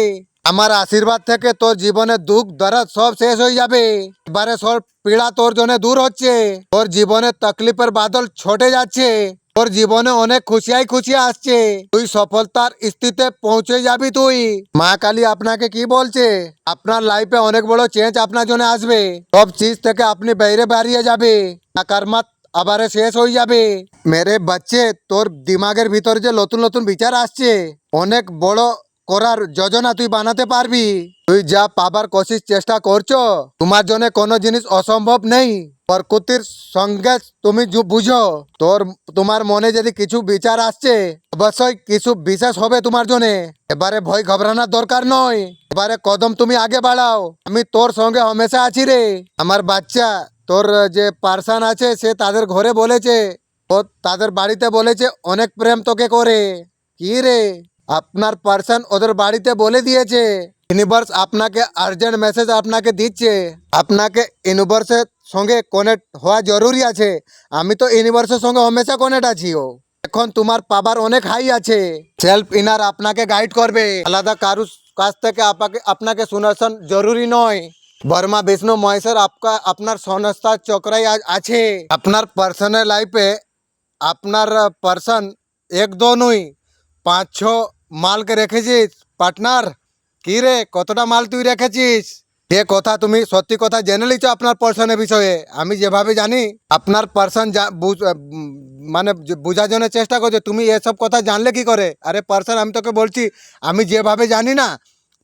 আমার আশীর্বাদ থেকে তোর জীবনে দুঃখ দরদ সব শেষ হয়ে যাবে। এবারে সব পীড়া তোর জন্য দূর হচ্ছে। তোর জীবনে তকলিফের বাদল ছোটে যাচ্ছে। তোর জীবনে অনেক খুশিয়াই খুশি আসছে। তুই সফলতার স্থিতিতে পৌঁছে যাবি তুই। মা কালী আপনাকে কি বলছে? আপনার লাইফে অনেক বড় চেঞ্জ আপনার জন্য আসবে। সব চিজ থেকে আপনি বাইরে বেরিয়ে যাবে। নাকারমাত আবারে শেষ হয়ে যাবে। মেরে বাচ্চে, তোর দিমাগের ভিতর যে নতুন নতুন বিচার আসছে, অনেক বড় করার যোজনা তুই বানাতে পারবি। তুই যা পাবার কোশিশ চেষ্টা করছো, তোমার জন্য কোনো জিনিস অসম্ভব নেই। প্রকৃতির সঙ্গে তুমি বুঝো। তোমার মনে যদি কিছু বিচার আসছে, অবশ্যই কিছু বিশেষ হবে তোমার জন্য। এবারে ভয় ঘবরানোর দরকার নয়। এবারে কদম তুমি আগে বাড়াও। আমি তোর সঙ্গে হমেশা আছি রে আমার বাচ্চা। তোর যে পার্সন আছে, সে তাদের ঘরে বলেছে, ও তাদের বাড়িতে বলেছে অনেক প্রেম তোকে করে। কি রে, আপনার পার্সন ওদের বাড়িতে বলে দিয়েছে ইউনিভার্স আপনাকে আর্জেন্ট মেসেজ আপনাকে দিচ্ছে। আপনাকে ইউনিভার্সের সঙ্গে কানেক্ট হওয়া জরুরি আছে। আমি তো ইউনিভার্সের সঙ্গে হমেশা কানেক্ট আছি। ও এখন তোমার পাওয়ার অনেক হাই আছে। সেলফ ইনার আপনাকে গাইড করবে। আলাদা কারুর কাছ থেকে আপনাকে শুনেছেন জরুরি নয়। বর্মা বিষ্ণু মহেশ্বর আপনার সংস্থা চক্রাই আছে। আপনার পার্সোনাল লাইফে আপনার পার্সন এক দো নয়, 5-6 মালকে রেখেছিস পার্টনার। কি রে, কতটা মাল তুই রেখেছিস? যে কথা তুমি সত্যি কথা জেনে লিছো আপনার পার্সনের বিষয়ে। আমি যেভাবে জানি আপনার পার্সন মানে বোঝার জন্য চেষ্টা করছে। তুমি এসব কথা জানলে কি করে? আরে পার্সন, আমি তোকে বলছি, আমি যেভাবে জানি না,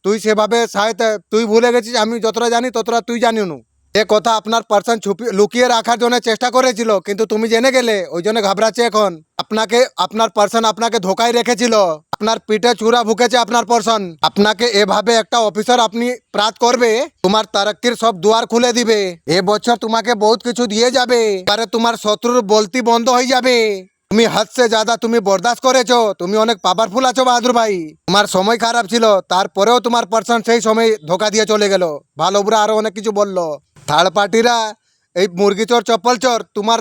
তুই সেভাবে শায়দ তুই ভুলে গেছিস। আমি যতটা জানি ততটা তুই জানি নু। এ কথা আপনার পার্সন লুকিয়ে রাখার জন্য চেষ্টা করেছিল, কিন্তু তুমি জেনে গেলে, ওই জন্য ঘাবড়াচ্ছে এখন। আপনার পার্সন আপনাকে ধোকায় রেখেছিল। আপনার পিঠে চূড়া ভুকেছে আপনার পার্সন। আপনাকে এভাবে একটা অফিসার আপনি প্রাপ্ত করবে, তোমার তারক্কির সব দুয়ার খুলে দিবে। এ বছর তোমাকে বহুত কিছু দিয়ে যাবে। এবারে তোমার শত্রুর বলতি বন্ধ হয়ে যাবে। তুমি হাত সে জ্যাদা তুমি বরদাস্ত করেছো। তুমি অনেক পাওয়ারফুল আছো বাহাদুর ভাই। তোমার সময় খারাপ ছিল, তারপরেও তোমার পার্সন সেই সময় ধোকা দিয়ে চলে গেল। ভালো বুড়া আরো অনেক কিছু বললো। থার্ড পার্টিরা এই মুরগি চোর চপ্পল চোর তোমার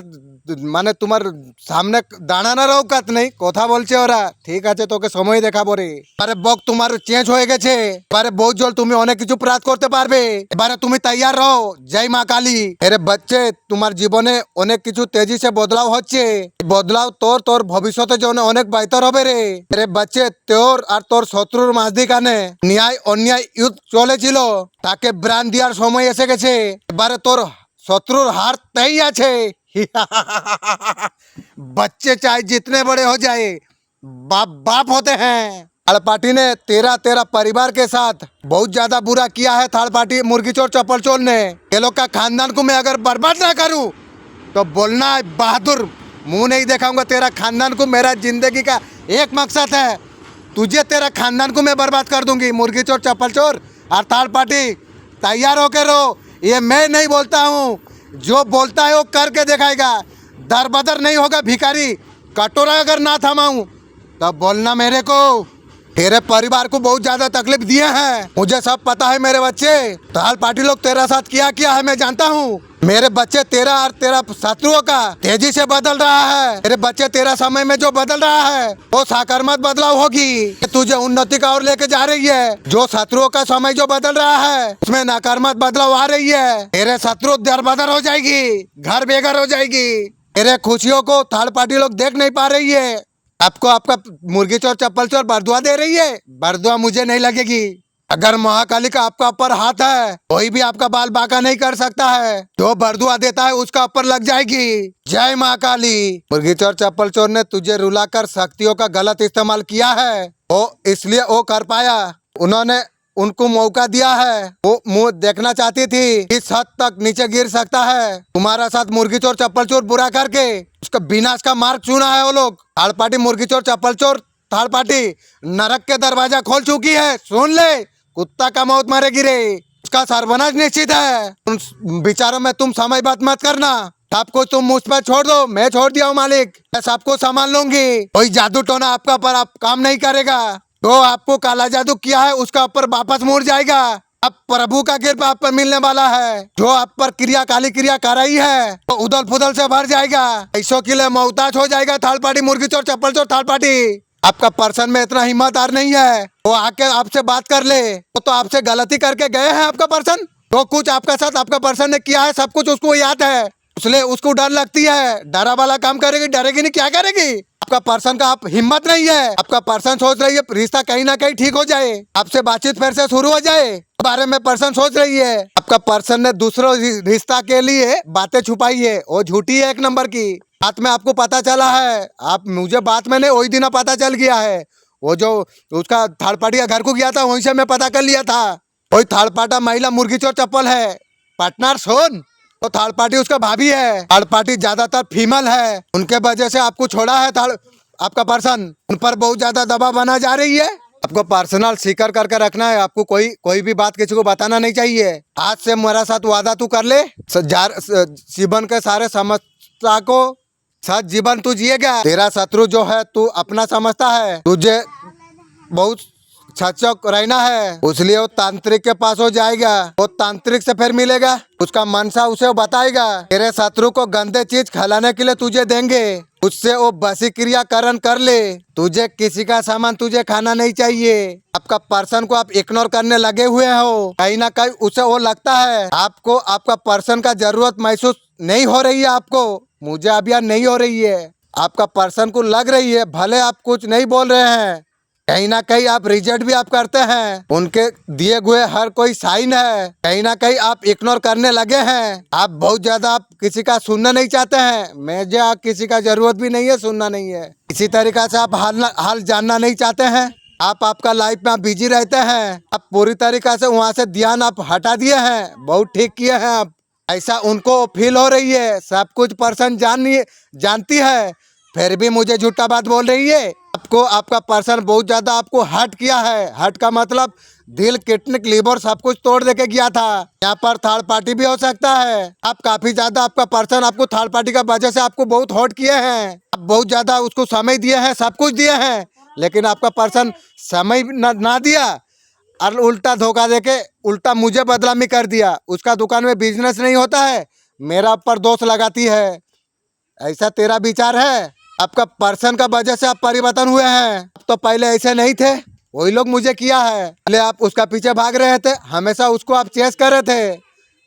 সামনে দাঁড়ানোর অবকাত নেই। কথা বলছে ওরা। ঠিক আছে, তোকে সময় দেখাবো রে। আরে বক, তোমার চেঞ্জ হয়ে গেছে। এবারে বহুত জল তুমি অনেক কিছু প্রাপ্ত করতে পারবে। এবারে তুমি তৈয়ার রहो। জয় মা কালী। আরে বাচ্চে, তোমার জীবনে অনেক কিছু তেজি সে বদলাও হচ্ছে। বদলাও তোর ভবিষ্যতের জন্য অনেক বেহতর হবে রে। আরে বাচ্চে, তোর আর তোর শত্রুর মাঝখানে ন্যায় অন্যায় যুদ্ধ চলেছিল, তাকে ব্রান্ড দেওয়ার সময় এসে গেছে। এবারে তোর শত্রুর हार तय আছে। बच्चे चाहे जितने बड़े हो जाए, बाप बाप होते हैं। थर्ड पार्टी ने तेरा परिवार के साथ बहुत ज्यादा बुरा किया है। थर्ड पार्टी मुर्गी चोर चप्पल चोर ने। ये लोग का खानदान को मैं अगर बर्बाद ना करूं, तो बोलना है बहादुर, मुंह नहीं दिखाऊंगा। तेरा खानदान को, मेरा जिंदगी का एक मकसद है, तुझे तेरा खानदान को मैं बर्बाद कर दूंगी। मुर्गी चोर चप्पल चोर और थर्ड पार्टी तैयार होकर रहो। ये मैं नहीं बोलता हूँ, जो बोलता है वो करके दिखाएगा। दर बदर नहीं होगा भिखारी। कटोरा अगर ना थमाऊं, तब बोलना मेरे को। तेरे परिवार को बहुत ज्यादा तकलीफ दिए हैं, मुझे सब पता है मेरे बच्चे। थर्ड पार्टी लोग तेरा साथ क्या है मैं जानता हूँ। मेरे बच्चे, तेरा और तेरा शत्रुओं का तेजी से बदल रहा है। मेरे बच्चे, तेरा समय में जो बदल रहा है वो सकारात्मक बदलाव होगी। तुझे उन्नति का ओर लेके जा रही है। जो शत्रुओं का समय जो बदल रहा है, उसमें नकारात्मक बदलाव आ रही है। तेरे शत्रु दर बदर हो जाएगी, घर बेघर हो जाएगी। तेरे खुशियों को थर्ड पार्टी लोग देख नहीं पा रही है। आपको आपका मुर्गी चोर चप्पल चोर बरदुआ दे रही है। बरदुआ मुझे नहीं लगेगी। अगर महाकाली का आपका ऊपर हाथ है, कोई भी आपका बाल बांका नहीं कर सकता है। जो बरदुआ देता है उसका ऊपर लग जाएगी। जय महाकाली। मुर्गी चोर चप्पल चोर ने तुझे रुलाकर शक्तियों का गलत इस्तेमाल किया है, वो इसलिए वो कर पाया। उन्होंने उनको मौका दिया है। वो मुंह देखना चाहती थी इस हद तक नीचे गिर सकता है। तुम्हारा साथ मुर्गी चोर चप्पल चोर बुरा करके उसका विनाश का मार्ग चुना है वो लोग। थर्ड पार्टी मुर्गी चोर चप्पल चोर थर्ड पार्टी नरक के दरवाजा खोल चुकी है। सुन ले, कुत्ता का मौत मारेगी रे, उसका सर्वनाश निश्चित है। उन विचारों में तुम समय बात मत करना। सब कुछ तुम मुझ पर छोड़ दो, मैं छोड़ दिया हूँ मालिक, मैं सबको संभाल लूंगी। कोई जादू टोना आपका पर आप काम नहीं करेगा। जो आपको काला जादू किया है उसका ऊपर वापस मुड़ जाएगा। अब प्रभु का कृपा आप पर मिलने वाला है। जो आप पर क्रिया काली क्रिया कर रही है तो उदल फुदल से भर जाएगा। पैसों के लिए मोहताज हो जाएगा। थर्ड पार्टी मुर्गी चोर चप्पल चोर थर्ड पार्टी। आपका पर्सन में इतना हिम्मतदार नहीं है वो आके आपसे बात कर ले। वो तो आपसे गलती करके गए हैं आपका पर्सन। जो कुछ आपका साथ आपका पर्सन ने किया है सब कुछ उसको याद है, इसलिए उसको डर लगती है। डरा वाला काम करेगी, डरेगी नहीं, क्या करेगी। आपका पर्सन का आप हिम्मत नहीं है। आपका पर्सन सोच रही है रिश्ता कहीं ना कहीं ठीक हो जाए, आपसे बातचीत फिर से शुरू हो जाए, बारे में पर्सन सोच रही है। आपका पर्सन ने दूसरों रिश्ता के लिए बातें छुपाई है, वो झूठी है एक नंबर की। बात में आपको पता चला है, आप मुझे बात में नहीं वही दिन पता चल गया है। वो जो उसका थर्ड पार्टी का घर को गया था वहीं से मैं पता कर लिया था। वही थर्ड पार्टी महिला मुर्गी चोर चप्पल है। पार्टनर सुन, तो थर्ड पार्टी उसका भाभी है। थर्ड पार्टी ज्यादातर फीमेल है, उनके वजह से आपको छोड़ा है थर्ड आपका पर्सन। उन पर बहुत ज्यादा दबाव बना जा रही है। आपको पर्सनल सीकर करके रखना है। आपको कोई भी बात किसी को बताना नहीं चाहिए। आज से मेरा साथ वादा तू कर ले, जीवन के सारे समस्या को सच जीवन तू जिएगा। तेरा शत्रु जो है तू अपना समझता है, तुझे बहुत सचोक रहना है, इसलिए वो तांत्रिक के पास हो जाएगा। वो तांत्रिक से फिर मिलेगा, उसका मनसा उसे बताएगा। तेरे शत्रु को गंदे चीज खिलाने के लिए तुझे देंगे, उससे वो बसी क्रियाकरण कर ले। तुझे किसी का सामान तुझे खाना नहीं चाहिए। आपका पर्सन को आप इग्नोर करने लगे हुए हो, कहीं ना कहीं उसे वो लगता है आपको आपका पर्सन का जरूरत महसूस नहीं हो रही है। आपको मुझे अब यार नहीं हो रही है। आपका पर्सन को लग रही है भले आप कुछ नहीं बोल रहे हैं, कहीं ना कहीं आप रिजेक्ट भी आप करते हैं। उनके दिए हुए हर कोई साइन है, कहीं ना कहीं आप इग्नोर करने लगे हैं। आप बहुत ज्यादा आप किसी का सुनना नहीं चाहते हैं। मुझे किसी का जरूरत भी नहीं है, सुनना नहीं है। इसी तरीका से आप हाल जानना नहीं चाहते हैं। आप आपका लाइफ में आप बिजी रहते हैं। आप पूरी तरीका से वहाँ से ध्यान आप हटा दिए हैं। बहुत ठीक किए हैं आप। ऐसा उनको फील हो रही है, सब कुछ पर्सन जानती है, फिर भी मुझे झूठा बात बोल रही है। आपको आपका पर्सन बहुत ज्यादा आपको हर्ट किया है। हर्ट का मतलब दिल, किडनी, लीवर सब कुछ तोड़ देके गया था। यहाँ पर थर्ड पार्टी भी हो सकता है। आप काफी ज्यादा आपका पर्सन आपको थर्ड पार्टी का वजह से आपको बहुत हर्ट किए हैं। आप बहुत ज्यादा उसको समय दिए हैं, सब कुछ दिए हैं, लेकिन आपका पर्सन समय ना दिया और उल्टा धोखा देके उल्टा मुझे बदनामी कर दिया। उसका दुकान में बिजनेस नहीं होता है, मेरा ऊपर दोष लगाती है। ऐसा तेरा विचार है। आपका पर्सन का वजह से आप परिवर्तन हुए हैं। आप तो पहले ऐसे नहीं थे, वही लोग मुझे किया है। पहले आप उसका पीछे भाग रहे थे, हमेशा उसको आप चेस कर रहे थे।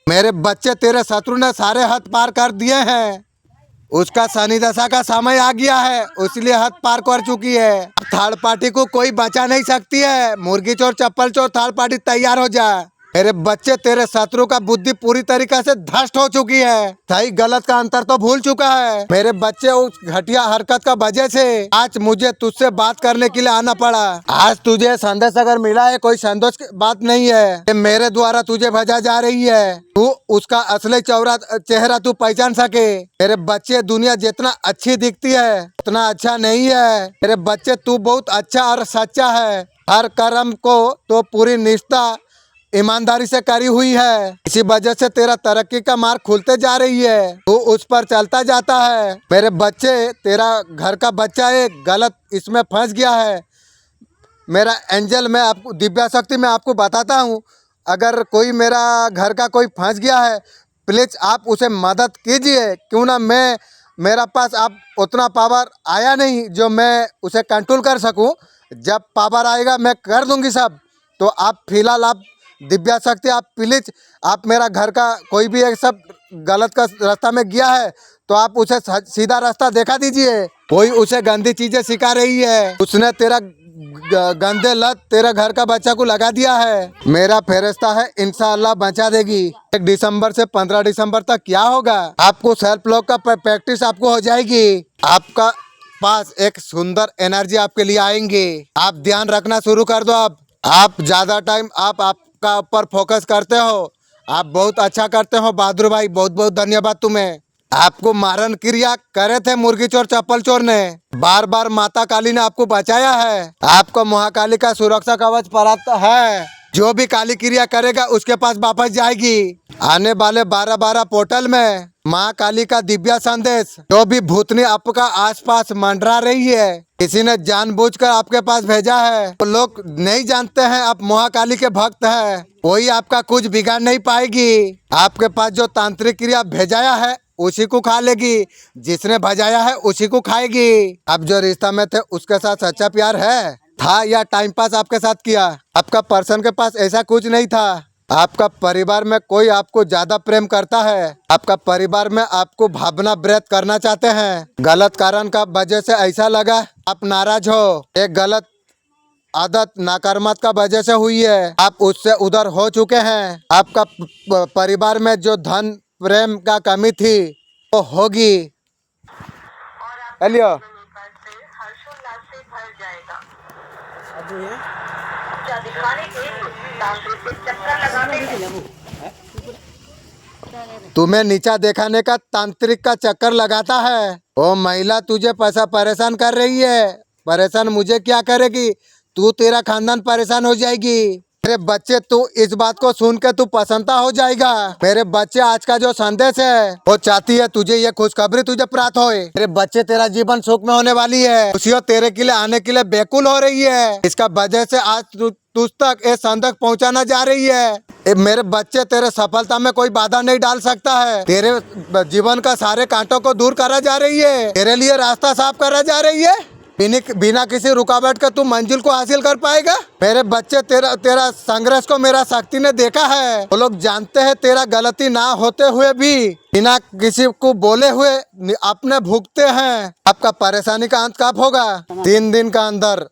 मेरे बच्चे तेरे शत्रु ने सारे हद पार कर दिए हैं। उसका शनि दशा का समय आ गया है, इसलिए हद पार कर चुकी है। थर्ड पार्टी को कोई बचा नहीं सकती है। मुर्गी चोर चप्पल चोर थर्ड पार्टी तैयार हो जा। मेरे बच्चे तेरे शत्रु का बुद्धि पूरी तरीके से धष्ट हो चुकी है। सही गलत का अंतर तो भूल चुका है। मेरे बच्चे उस घटिया हरकत का वजह से आज मुझे तुझसे बात करने के लिए आना पड़ा। आज तुझे संदेश अगर मिला है, कोई संतोष की बात नहीं है, ये मेरे द्वारा तुझे भेजा जा रही है। तू उसका असली चेहरा तू पहचान सके। मेरे बच्चे दुनिया जितना अच्छी दिखती है उतना अच्छा नहीं है। मेरे बच्चे तू बहुत अच्छा और सच्चा है। हर कर्म को तो पूरी निष्ठा ईमानदारी से करी हुई है। इसी वजह से तेरा तरक्की का मार्ग खुलते जा रही है, तू उस पर चलता जाता है। मेरे बच्चे तेरा घर का बच्चा एक गलत इसमें फंस गया है। मेरा एंजल मैं आपको दिव्या शक्ति में आपको बताता हूँ, अगर कोई मेरा घर का कोई फंस गया है प्लीज आप उसे मदद कीजिए। क्यों ना मेरा पास आप उतना पावर आया नहीं जो मैं उसे कंट्रोल कर सकूं। जब पावर आएगा मैं कर दूंगी सब। तो आप फिलहाल आप दिव्या शक्ति आप प्लीज आप मेरा घर का कोई भी एक सब गलत का रास्ता में गया है तो आप उसे सीधा रास्ता दिखा दीजिए। कोई उसे गंदी चीजें सिखा रही है, उसने तेरा गंदे लत तेरा घर का बच्चा को लगा दिया है। मेरा फरिश्ता है इंशाअल्लाह बचा देगी। 1 दिसंबर से 15 दिसंबर तक क्या होगा, आपको सेल्फ लॉक का प्रैक्टिस आपको हो जाएगी। आपका पास एक सुंदर एनर्जी आपके लिए आएंगे। आप ध्यान रखना शुरू कर दो। आप ज्यादा टाइम आपका ऊपर फोकस करते हो। आप बहुत अच्छा करते हो बहादुर भाई, बहुत बहुत धन्यवाद तुम्हें। आपको मारण क्रिया करे थे मुर्गी चोर चप्पल चोर ने। बार बार माता काली ने आपको बचाया है। आपको महाकाली का सुरक्षा कवच प्राप्त है। जो भी काली क्रिया करेगा उसके पास वापस जाएगी। आने वाले 12-12 पोर्टल में माँ काली का दिव्य संदेश, जो भी भूतनी आपका आसपास मंडरा रही है, किसी ने जानबूझकर आपके पास भेजा है। तो लोग नहीं जानते हैं आप महाकाली के भक्त हैं, कोई आपका कुछ बिगाड़ नहीं पाएगी। आपके पास जो तांत्रिक क्रिया भेजाया है उसी को खा लेगी, जिसने भजाया है उसी को खाएगी। अब जो रिश्ता में थे उसके साथ सच्चा प्यार है था या टाइम पास आपके साथ किया? आपका पर्सन के पास ऐसा कुछ नहीं था। आपका परिवार में कोई आपको ज्यादा प्रेम करता है। आपका परिवार में आपको भावना व्यक्त करना चाहते हैं। गलत कारण का वजह से ऐसा लगा आप नाराज हो। एक गलत आदत नाकारात्मक का वजह से हुई है, आप उससे उधर हो चुके हैं। आपका परिवार में जो धन प्रेम का कमी थी वो होगी। और आपका हेलियो जीवन से हर्षोल्लास से भर जाएगा। क्या दिखाने के तांत्रिक के चक्कर लगाते हैं। तुम्हें नीचा दिखाने का तांत्रिक का चक्कर लगाता है। वो महिला तुझे पैसा परेशान कर रही है। परेशान मुझे क्या करेगी? तू तेरा खानदान परेशान हो जाएगी। मेरे बच्चे, तू इस बात को सुन के तू पसंदता हो जाएगा। मेरे बच्चे, आज का जो संदेश है वो चाहती है तुझे ये खुशखबरी तुझे प्राप्त होए। मेरे बच्चे, तेरा जीवन सुख में होने वाली है। खुशियाँ तेरे के लिए आने के लिए बेकुल हो रही है। इसका वजह से आज तुझ तक ये संदेश पहुंचाना जा रही है। मेरे बच्चे, तेरे सफलता में कोई बाधा नहीं डाल सकता है। तेरे जीवन का सारे कांटों को दूर करा जा रही है। तेरे लिए रास्ता साफ करा जा रही है। बिना किसी रुकावट के तू मंजिल को हासिल कर पाएगा। मेरे बच्चे, तेरा संघर्ष को मेरा शक्ति ने देखा है। वो लोग जानते हैं तेरा गलती ना होते हुए भी बिना किसी को बोले हुए अपने भुगते हैं। आपका परेशानी का अंत कब होगा? 3 दिन का अंदर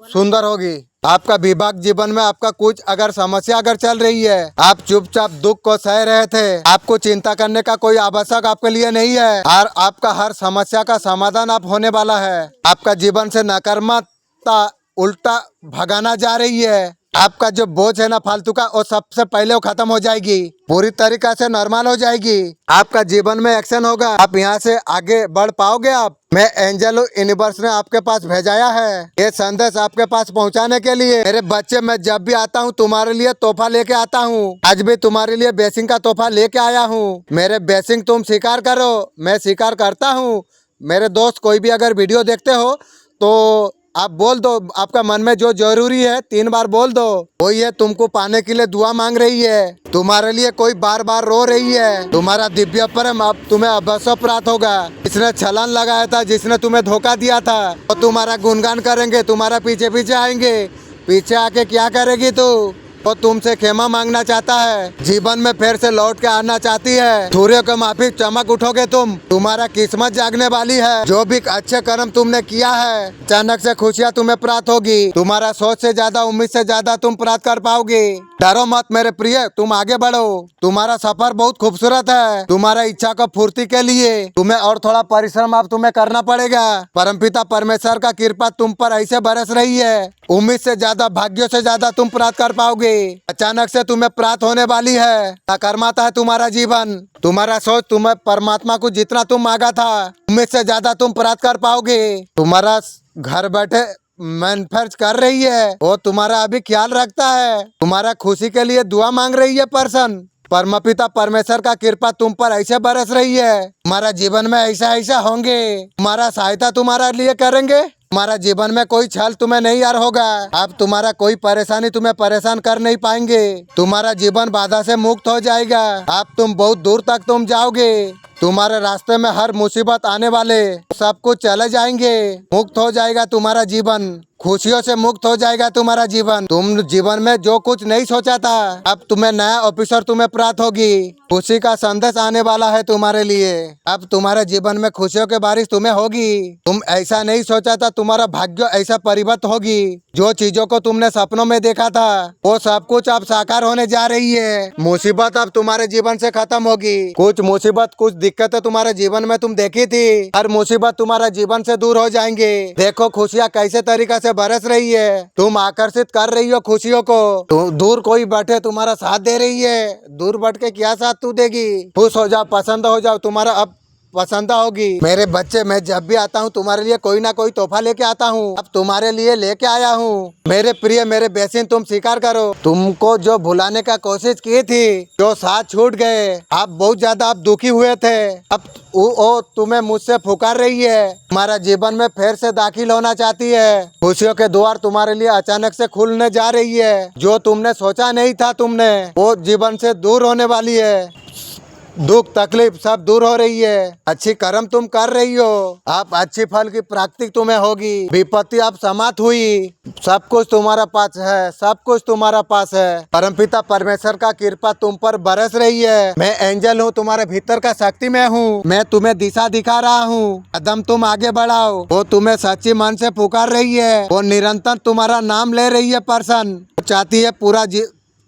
सुंदर होगी। आपका विवाह जीवन में आपका कुछ अगर समस्या अगर चल रही है, आप चुपचाप दुख को सह रहे थे, आपको चिंता करने का कोई आवश्यक आपके लिए नहीं है। और आपका हर समस्या का समाधान आप होने वाला है। आपका जीवन से नकारात्मकता उल्टा भगाना जा रही है। आपका जो बोझ है ना फालतू का, वो सबसे पहले वो खत्म हो जाएगी। पूरी तरीका से नॉर्मल हो जाएगी। आपका जीवन में एक्शन होगा। आप यहाँ से आगे बढ़ पाओगे। आप मैं एंजल यूनिवर्स ने आपके पास भेजाया है ये संदेश आपके पास पहुँचाने के लिए। मेरे बच्चे, मैं जब भी आता हूँ तुम्हारे लिए तोहफा लेके आता हूँ। आज भी तुम्हारे लिए ब्लेसिंग का तोहफा लेके आया हूँ। मेरे ब्लेसिंग तुम स्वीकार करो, मैं स्वीकार करता हूँ। मेरे दोस्त, कोई भी अगर वीडियो देखते हो तो आप बोल दो, आपका मन में जो जरूरी है 3 बार बोल दो। कोई है तुमको पाने के लिए दुआ मांग रही है। तुम्हारे लिए कोई बार बार रो रही है। तुम्हारा दिव्य प्रेम अब तुम्हें अवश्य प्राप्त होगा। जिसने छलांग लगाया था, जिसने तुम्हें धोखा दिया था, वो तुम्हारा गुणगान करेंगे, तुम्हारा पीछे पीछे आएंगे। पीछे आके क्या करेगी तू? वो तुमसे क्षमा मांगना चाहता है। जीवन में फिर से लौट के आना चाहती है। सूर्य को माफी चमक उठोगे तुम। तुम्हारा किस्मत जागने वाली है। जो भी अच्छे कर्म तुमने किया है, अचानक से खुशियाँ तुम्हें प्राप्त होगी। तुम्हारा सोच से ज्यादा, उम्मीद से ज्यादा तुम प्राप्त कर पाओगे। डरो मत मेरे प्रिय, तुम आगे बढ़ो। तुम्हारा सफर बहुत खूबसूरत है। तुम्हारा इच्छा को पूर्ति के लिए तुम्हें और थोड़ा परिश्रम अब तुम्हें करना पड़ेगा। परमपिता परमेश्वर का कृपा तुम पर ऐसे बरस रही है। उम्मीद से ज्यादा, भाग्यों से ज्यादा तुम प्राप्त कर पाओगे। अचानक से तुम्हें प्राप्त होने वाली है। सकारात्मक है तुम्हारा जीवन। तुम्हारा सोच, तुम्हें परमात्मा को जितना तुम मांगा था, उम्मीद से ज्यादा तुम प्राप्त कर पाओगे। तुम्हारा घर बैठे मैनिफेस्ट कर रही है, वो तुम्हारा अभी ख्याल रखता है। तुम्हारा खुशी के लिए दुआ मांग रही है पर्सन। परमपिता परमेश्वर का कृपा तुम पर ऐसे बरस रही है। तुम्हारा जीवन में ऐसा ऐसा होंगे। तुम्हारा सहायता तुम्हारा लिए करेंगे। तुम्हारा जीवन में कोई छल तुम्हें नहीं यार होगा। अब तुम्हारा कोई परेशानी तुम्हें परेशान कर नहीं पाएंगे। तुम्हारा जीवन बाधा से मुक्त हो जाएगा। अब तुम बहुत दूर तक तुम जाओगे। तुम्हारे रास्ते में हर मुसीबत आने वाले सब कुछ चले जाएंगे। मुक्त हो जाएगा तुम्हारा जीवन। खुशियों से मुक्त हो जाएगा तुम्हारा जीवन। तुम जीवन में जो कुछ नहीं सोचा था, अब तुम्हें नया ऑफिसर तुम्हें प्राप्त होगी। खुशी का संदेश आने वाला है तुम्हारे लिए। अब तुम्हारे जीवन में खुशियों की बारिश तुम्हें होगी। तुम ऐसा नहीं सोचा था, तुम्हारा भाग्य ऐसा परिवर्तन होगी। जो चीजों को तुमने सपनों में देखा था, वो सब कुछ अब साकार होने जा रही है। मुसीबत अब तुम्हारे जीवन से खत्म होगी। कुछ मुसीबत, कुछ दिक्कतें तुम्हारे जीवन में तुम देखी थी, हर मुसीबत तुम्हारा जीवन से दूर हो जाएंगे। देखो खुशियाँ कैसे तरीका से बरस रही है। तुम आकर्षित कर रही हो खुशियों को। दूर कोई बैठे तुम्हारा साथ दे रही है। दूर बैठ के क्या साथ तू देगी। खुश हो जाओ, पसंद हो जाओ, तुम्हारा अब पसंद होगी। मेरे बच्चे, मैं जब भी आता हूँ तुम्हारे लिए कोई ना कोई तोहफा लेके आता हूँ। अब तुम्हारे लिए लेके आया हूँ। मेरे प्रिय, मेरे बेसिन, तुम स्वीकार करो। तुमको जो भुलाने का कोशिश की थी, जो साथ छूट गए, आप बहुत ज्यादा आप दुखी हुए थे। अब वो तुम्हें मुझसे पुकार रही है। तुम्हारा जीवन में फिर से दाखिल होना चाहती है। खुशियों के द्वार तुम्हारे लिए अचानक से खुलने जा रही है। जो तुमने सोचा नहीं था तुमने, वो जीवन से दूर होने वाली है। दुख तकलीफ सब दूर हो रही है। अच्छी कर्म तुम कर रही हो। आप अच्छी फल की प्राप्ति तुम्हें होगी। विपत्ति अब समाप्त हुई। सब कुछ तुम्हारा पास है, सब कुछ तुम्हारा पास है। परमपिता परमेश्वर का कृपा तुम पर बरस रही है। मैं एंजल हूँ, तुम्हारे भीतर का शक्ति मैं हूँ। मैं तुम्हें दिशा दिखा रहा हूँ। कदम तुम आगे बढ़ाओ। वो तुम्हें सच्ची मन से पुकार रही है। वो निरंतर तुम्हारा नाम ले रही है। प्रसन्न चाहती है पूरा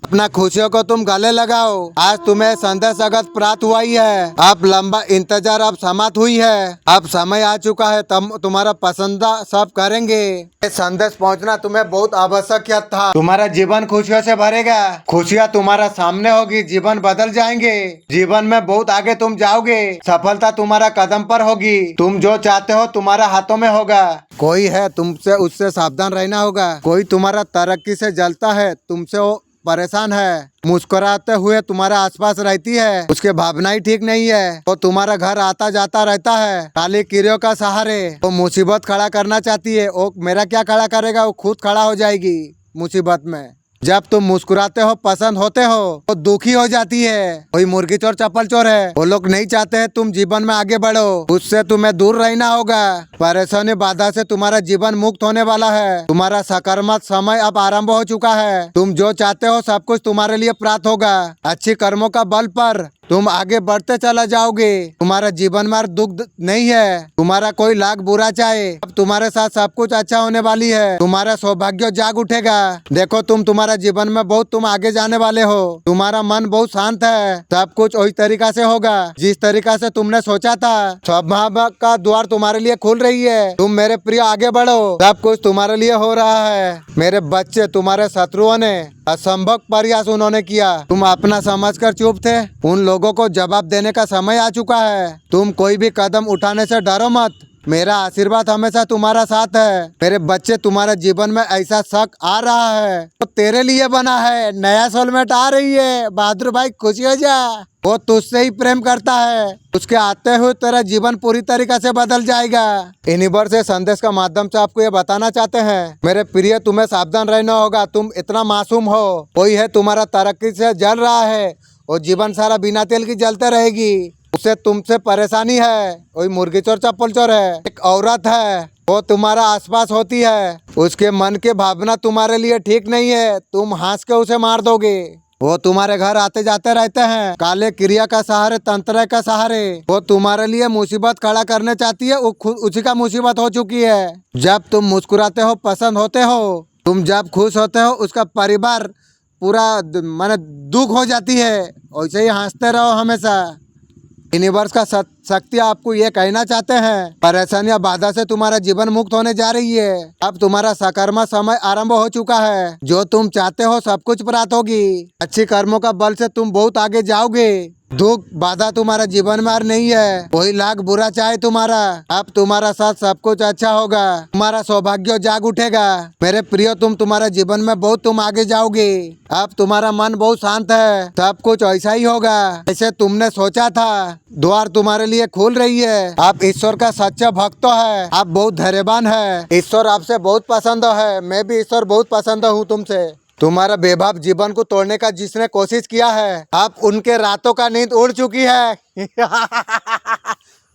अपना खुशियों को तुम गले लगाओ। आज तुम्हें संदेश अगत प्राप्त हुआ ही है। अब लंबा इंतजार अब समाप्त हुई है। अब समय आ चुका है, तुम तुम्हारा पसंदा सब करेंगे। ये संदेश पहुंचना तुम्हें बहुत आवश्यक था। तुम्हारा जीवन खुशियों से भरेगा। खुशियाँ तुम्हारा सामने होगी। जीवन बदल जाएंगे। जीवन में बहुत आगे तुम जाओगे। सफलता तुम्हारा कदम पर होगी। तुम जो चाहते हो तुम्हारा हाथों में होगा। कोई है तुमसे, उससे सावधान रहना होगा। कोई तुम्हारा तरक्की से जलता है, तुमसे वो परेशान है। मुस्कुराते हुए तुम्हारा आसपास रहती है, उसके भावनाएं ठीक नहीं है। वो तुम्हारा घर आता जाता रहता है काली कीड़ों का सहारे। वो मुसीबत खड़ा करना चाहती है। वो मेरा क्या खड़ा करेगा, वो खुद खड़ा हो जाएगी मुसीबत में। जब तुम मुस्कुराते हो, पसंद होते हो, वो दुखी हो जाती है। कोई मुर्गी चोर चप्पल चोर है। वो लोग नहीं चाहते हैं तुम जीवन में आगे बढ़ो। उससे तुम्हें दूर रहना होगा। परेशानी बाधा से तुम्हारा जीवन मुक्त होने वाला है। तुम्हारा सकारात्मक समय अब आरंभ हो चुका है। तुम जो चाहते हो सब कुछ तुम्हारे लिए प्राप्त होगा। अच्छी कर्मों का बल पर तुम आगे बढ़ते चला जाओगे। तुम्हारा जीवन में दुख नहीं है। तुम्हारा कोई लाख बुरा चाहे, अब तुम्हारे साथ सब कुछ अच्छा होने वाली है। तुम्हारा सौभाग्य जाग उठेगा। देखो तुम्हारा जीवन में बहुत तुम आगे जाने वाले हो। तुम्हारा मन बहुत शांत है। सब कुछ वही तरीका से होगा जिस तरीका से तुमने सोचा था। सौभाग्य का द्वार तुम्हारे लिए खुल रही है। तुम मेरे प्रिय आगे बढ़ो। सब कुछ तुम्हारे लिए हो रहा है। मेरे बच्चे, तुम्हारे शत्रुओं ने असंभव प्रयास उन्होंने किया। तुम अपना समझकर चुप थे। उन लोगों को जवाब देने का समय आ चुका है। तुम कोई भी कदम उठाने से डरो मत। मेरा आशीर्वाद हमेशा तुम्हारा साथ है। मेरे बच्चे, तुम्हारे जीवन में ऐसा शक आ रहा है तो तेरे लिए बना है। नया सोलमेट आ रही है। बहादुर भाई, खुशी हो जा। वो तुझसे ही प्रेम करता है। उसके आते हुए तेरा जीवन पूरी तरीके से बदल जाएगा। यूनिवर्स से संदेश का माध्यम से आपको ये बताना चाहते हैं, मेरे प्रिय, तुम्हें सावधान रहना होगा। तुम इतना मासूम हो। कोई है तुम्हारा तरक्की से जल रहा है। वो जीवन सारा बिना तेल की जलते रहेगी। उसे तुमसे परेशानी है। कोई मुर्गी चोर चप्पल चोर है। एक औरत है, वो तुम्हारा आसपास होती है। उसके मन के भावना तुम्हारे लिए ठीक नहीं है। तुम हंस के उसे मार दोगे। वो तुम्हारे घर आते जाते रहते हैं काले क्रिया का सहारे, तंत्र का सहारे। वो तुम्हारे लिए मुसीबत खड़ा करने चाहती है। वो खुद उसी का मुसीबत हो चुकी है। जब तुम मुस्कुराते हो, पसंद होते हो, तुम जब खुश होते हो, उसका परिवार पूरा माने दुख हो जाती है। वैसे ही हंसते रहो हमेशा। यूनिवर्स का शक्ति आपको ये कहना चाहते हैं, परेशानियां बाधा से तुम्हारा जीवन मुक्त होने जा रही है। अब तुम्हारा सकारात्मक समय आरंभ हो चुका है। जो तुम चाहते हो सब कुछ प्राप्त होगी। अच्छी कर्मों का बल से तुम बहुत आगे जाओगे। दुख बाधा तुम्हारा जीवन में नहीं है। कोई लाख बुरा चाहे तुम्हारा, अब तुम्हारा साथ सब कुछ अच्छा होगा। तुम्हारा सौभाग्य जाग उठेगा। मेरे प्रिय, तुम्हारे जीवन में बहुत तुम आगे जाओगे। अब तुम्हारा मन बहुत शांत है। सब कुछ ऐसा ही होगा जैसे तुमने सोचा था। द्वार तुम्हारे लिए खुल रही है। आप ईश्वर का सच्चा भक्त है। आप बहुत धैर्यवान है। ईश्वर आपसे बहुत पसंद है। मैं भी ईश्वर बहुत पसंद हूँ तुमसे। तुम्हारा बेभाव जीवन को तोड़ने का जिसने कोशिश किया है, अब उनके रातों का नींद उड़ चुकी है।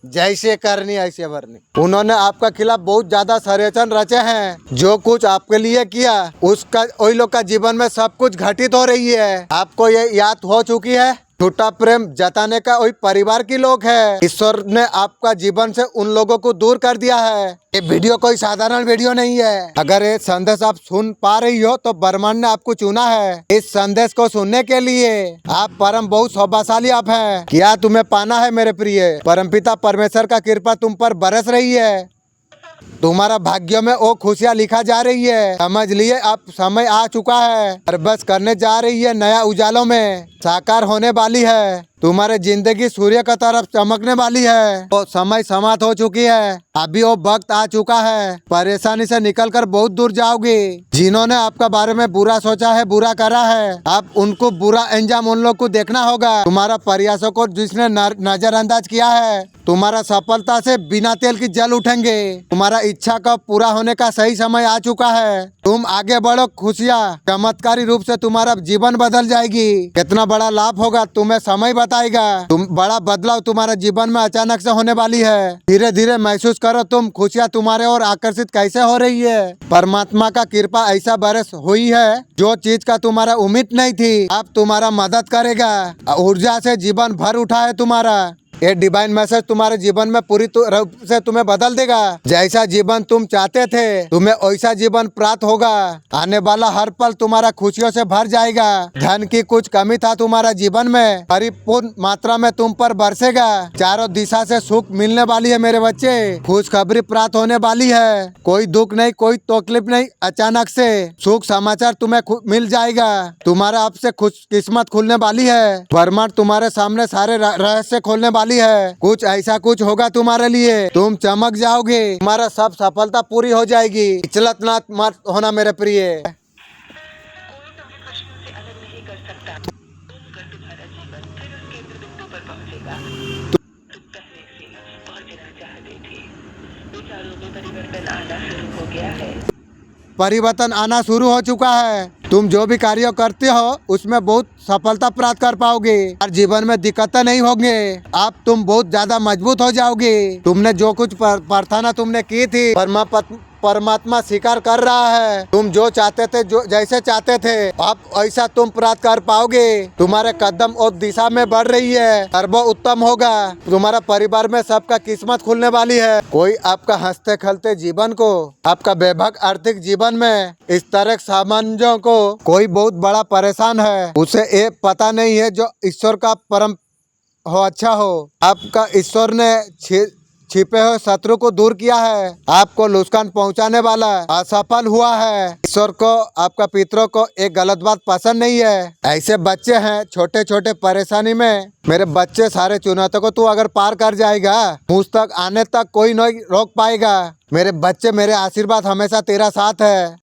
जैसे करनी ऐसे भरनी। उन्होंने आपका खिलाफ बहुत ज्यादा षड्यंत्र रचे हैं। जो कुछ आपके लिए किया, उसका वही लोग का जीवन में सब कुछ घटित हो रही है। आपको ये याद हो चुकी है। झूठा प्रेम जताने का वही परिवार के लोग है। ईश्वर ने आपका जीवन से उन लोगों को दूर कर दिया है। ये वीडियो कोई साधारण वीडियो नहीं है। अगर ये संदेश आप सुन पा रही हो तो ब्रह्मांड ने आपको चुना है इस संदेश को सुनने के लिए। आप परम बहुत सौभाग्यशाली आप हैं। क्या तुम्हें पाना है मेरे प्रिय? परमपिता परमेश्वर का कृपा तुम पर बरस रही है। तुम्हारा भाग्य में वो खुशियाँ लिखा जा रही है। समझ लिए अब समय आ चुका है और बस करने जा रही है नया उजालों में साकार होने वाली है। तुम्हारे जिंदगी सूर्य का तरफ चमकने वाली है। वो समय समाप्त हो चुकी है। अभी वो वक्त आ चुका है। परेशानी से निकलकर बहुत दूर जाओगी। जिन्होंने आपका बारे में बुरा सोचा है, बुरा करा है, अब उनको बुरा अंजाम उन लोग को देखना होगा। तुम्हारा प्रयासों को जिसने नजरअंदाज किया है, तुम्हारा सफलता से बिना तेल की जल उठेंगे। तुम्हारा इच्छा का पूरा होने का सही समय आ चुका है। तुम आगे बढ़ो, खुशियाँ चमत्कारी रूप से तुम्हारा जीवन बदल जाएगी। कितना बड़ा लाभ होगा तुम्हें समय बताएगा। तुम बड़ा बदलाव तुम्हारे जीवन में अचानक से होने वाली है। धीरे धीरे महसूस करो तुम खुशियाँ तुम्हारे ओर आकर्षित कैसे हो रही है। परमात्मा का कृपा ऐसा बरस हुई है, जो चीज का तुम्हारा उम्मीद नहीं थी अब तुम्हारा मदद करेगा। ऊर्जा से जीवन भर उठा है तुम्हारा। ये डिवाइन मैसेज तुम्हारे जीवन में पूरी रूप से तुम्हें बदल देगा। जैसा जीवन तुम चाहते थे, तुम्हें वैसा जीवन प्राप्त होगा। आने वाला हर पल तुम्हारा खुशियों से भर जाएगा। धन की कुछ कमी था तुम्हारा जीवन में, परिपूर्ण मात्रा में तुम पर बरसेगा। चारों दिशा से सुख मिलने वाली है मेरे बच्चे। खुशखबरी प्राप्त होने वाली है। कोई दुख नहीं, कोई तकलीफ नहीं। अचानक से सुख समाचार तुम्हें मिल जाएगा। तुम्हारा अब से खुश किस्मत खुलने वाली है। ब्रह्मांड तुम्हारे सामने सारे रहस्य खोलने वाली है। कुछ ऐसा कुछ होगा तुम्हारे लिए, तुम चमक जाओगे। तुम्हारा सब सफलता पूरी हो जाएगी। विचलित मत होना मेरे प्रिय। कोई तुम्हें खुशियों से अलग नहीं कर सकता। कर तुम्हारा जीवन फिर उस केंद्र बिंदु पर पहुंचेगा। तुम पहले से पहुंचना चाहते थे। विचारों में परिवर्तन आना शुरू हो गया है। परिवर्तन आना शुरू हो चुका है। तुम जो भी कार्य करते हो उसमें बहुत सफलता प्राप्त कर पाओगे और जीवन में दिक्कतें नहीं होंगे। अब तुम बहुत ज्यादा मजबूत हो जाओगे। तुमने जो कुछ प्रार्थना तुमने की थी, परमात्मा स्वीकार कर रहा है। तुम जो चाहते थे, जो जैसे चाहते थे, अब ऐसा तुम प्राप्त कर पाओगे। तुम्हारे कदम और दिशा में बढ़ रही है और वो उत्तम होगा। तुम्हारा परिवार में सबका किस्मत खुलने वाली है। कोई आपका हंसते खेलते जीवन को, आपका वैभव आर्थिक जीवन में इस तरह सामान्यों को कोई बहुत बड़ा परेशान है, उसे ये पता नहीं है जो ईश्वर का परम हो अच्छा हो। आपका ईश्वर ने छिपे हुए शत्रु को दूर किया है। आपको नुकसान पहुंचाने वाला असफल हुआ है। ईश्वर को, आपका पितरों को एक गलत बात पसंद नहीं है। ऐसे बच्चे हैं छोटे छोटे परेशानी में, मेरे बच्चे सारे चुनौतियों को तू अगर पार कर जाएगा, मुझ तक आने तक कोई नहीं रोक पाएगा। मेरे बच्चे, मेरे आशीर्वाद हमेशा तेरा साथ है।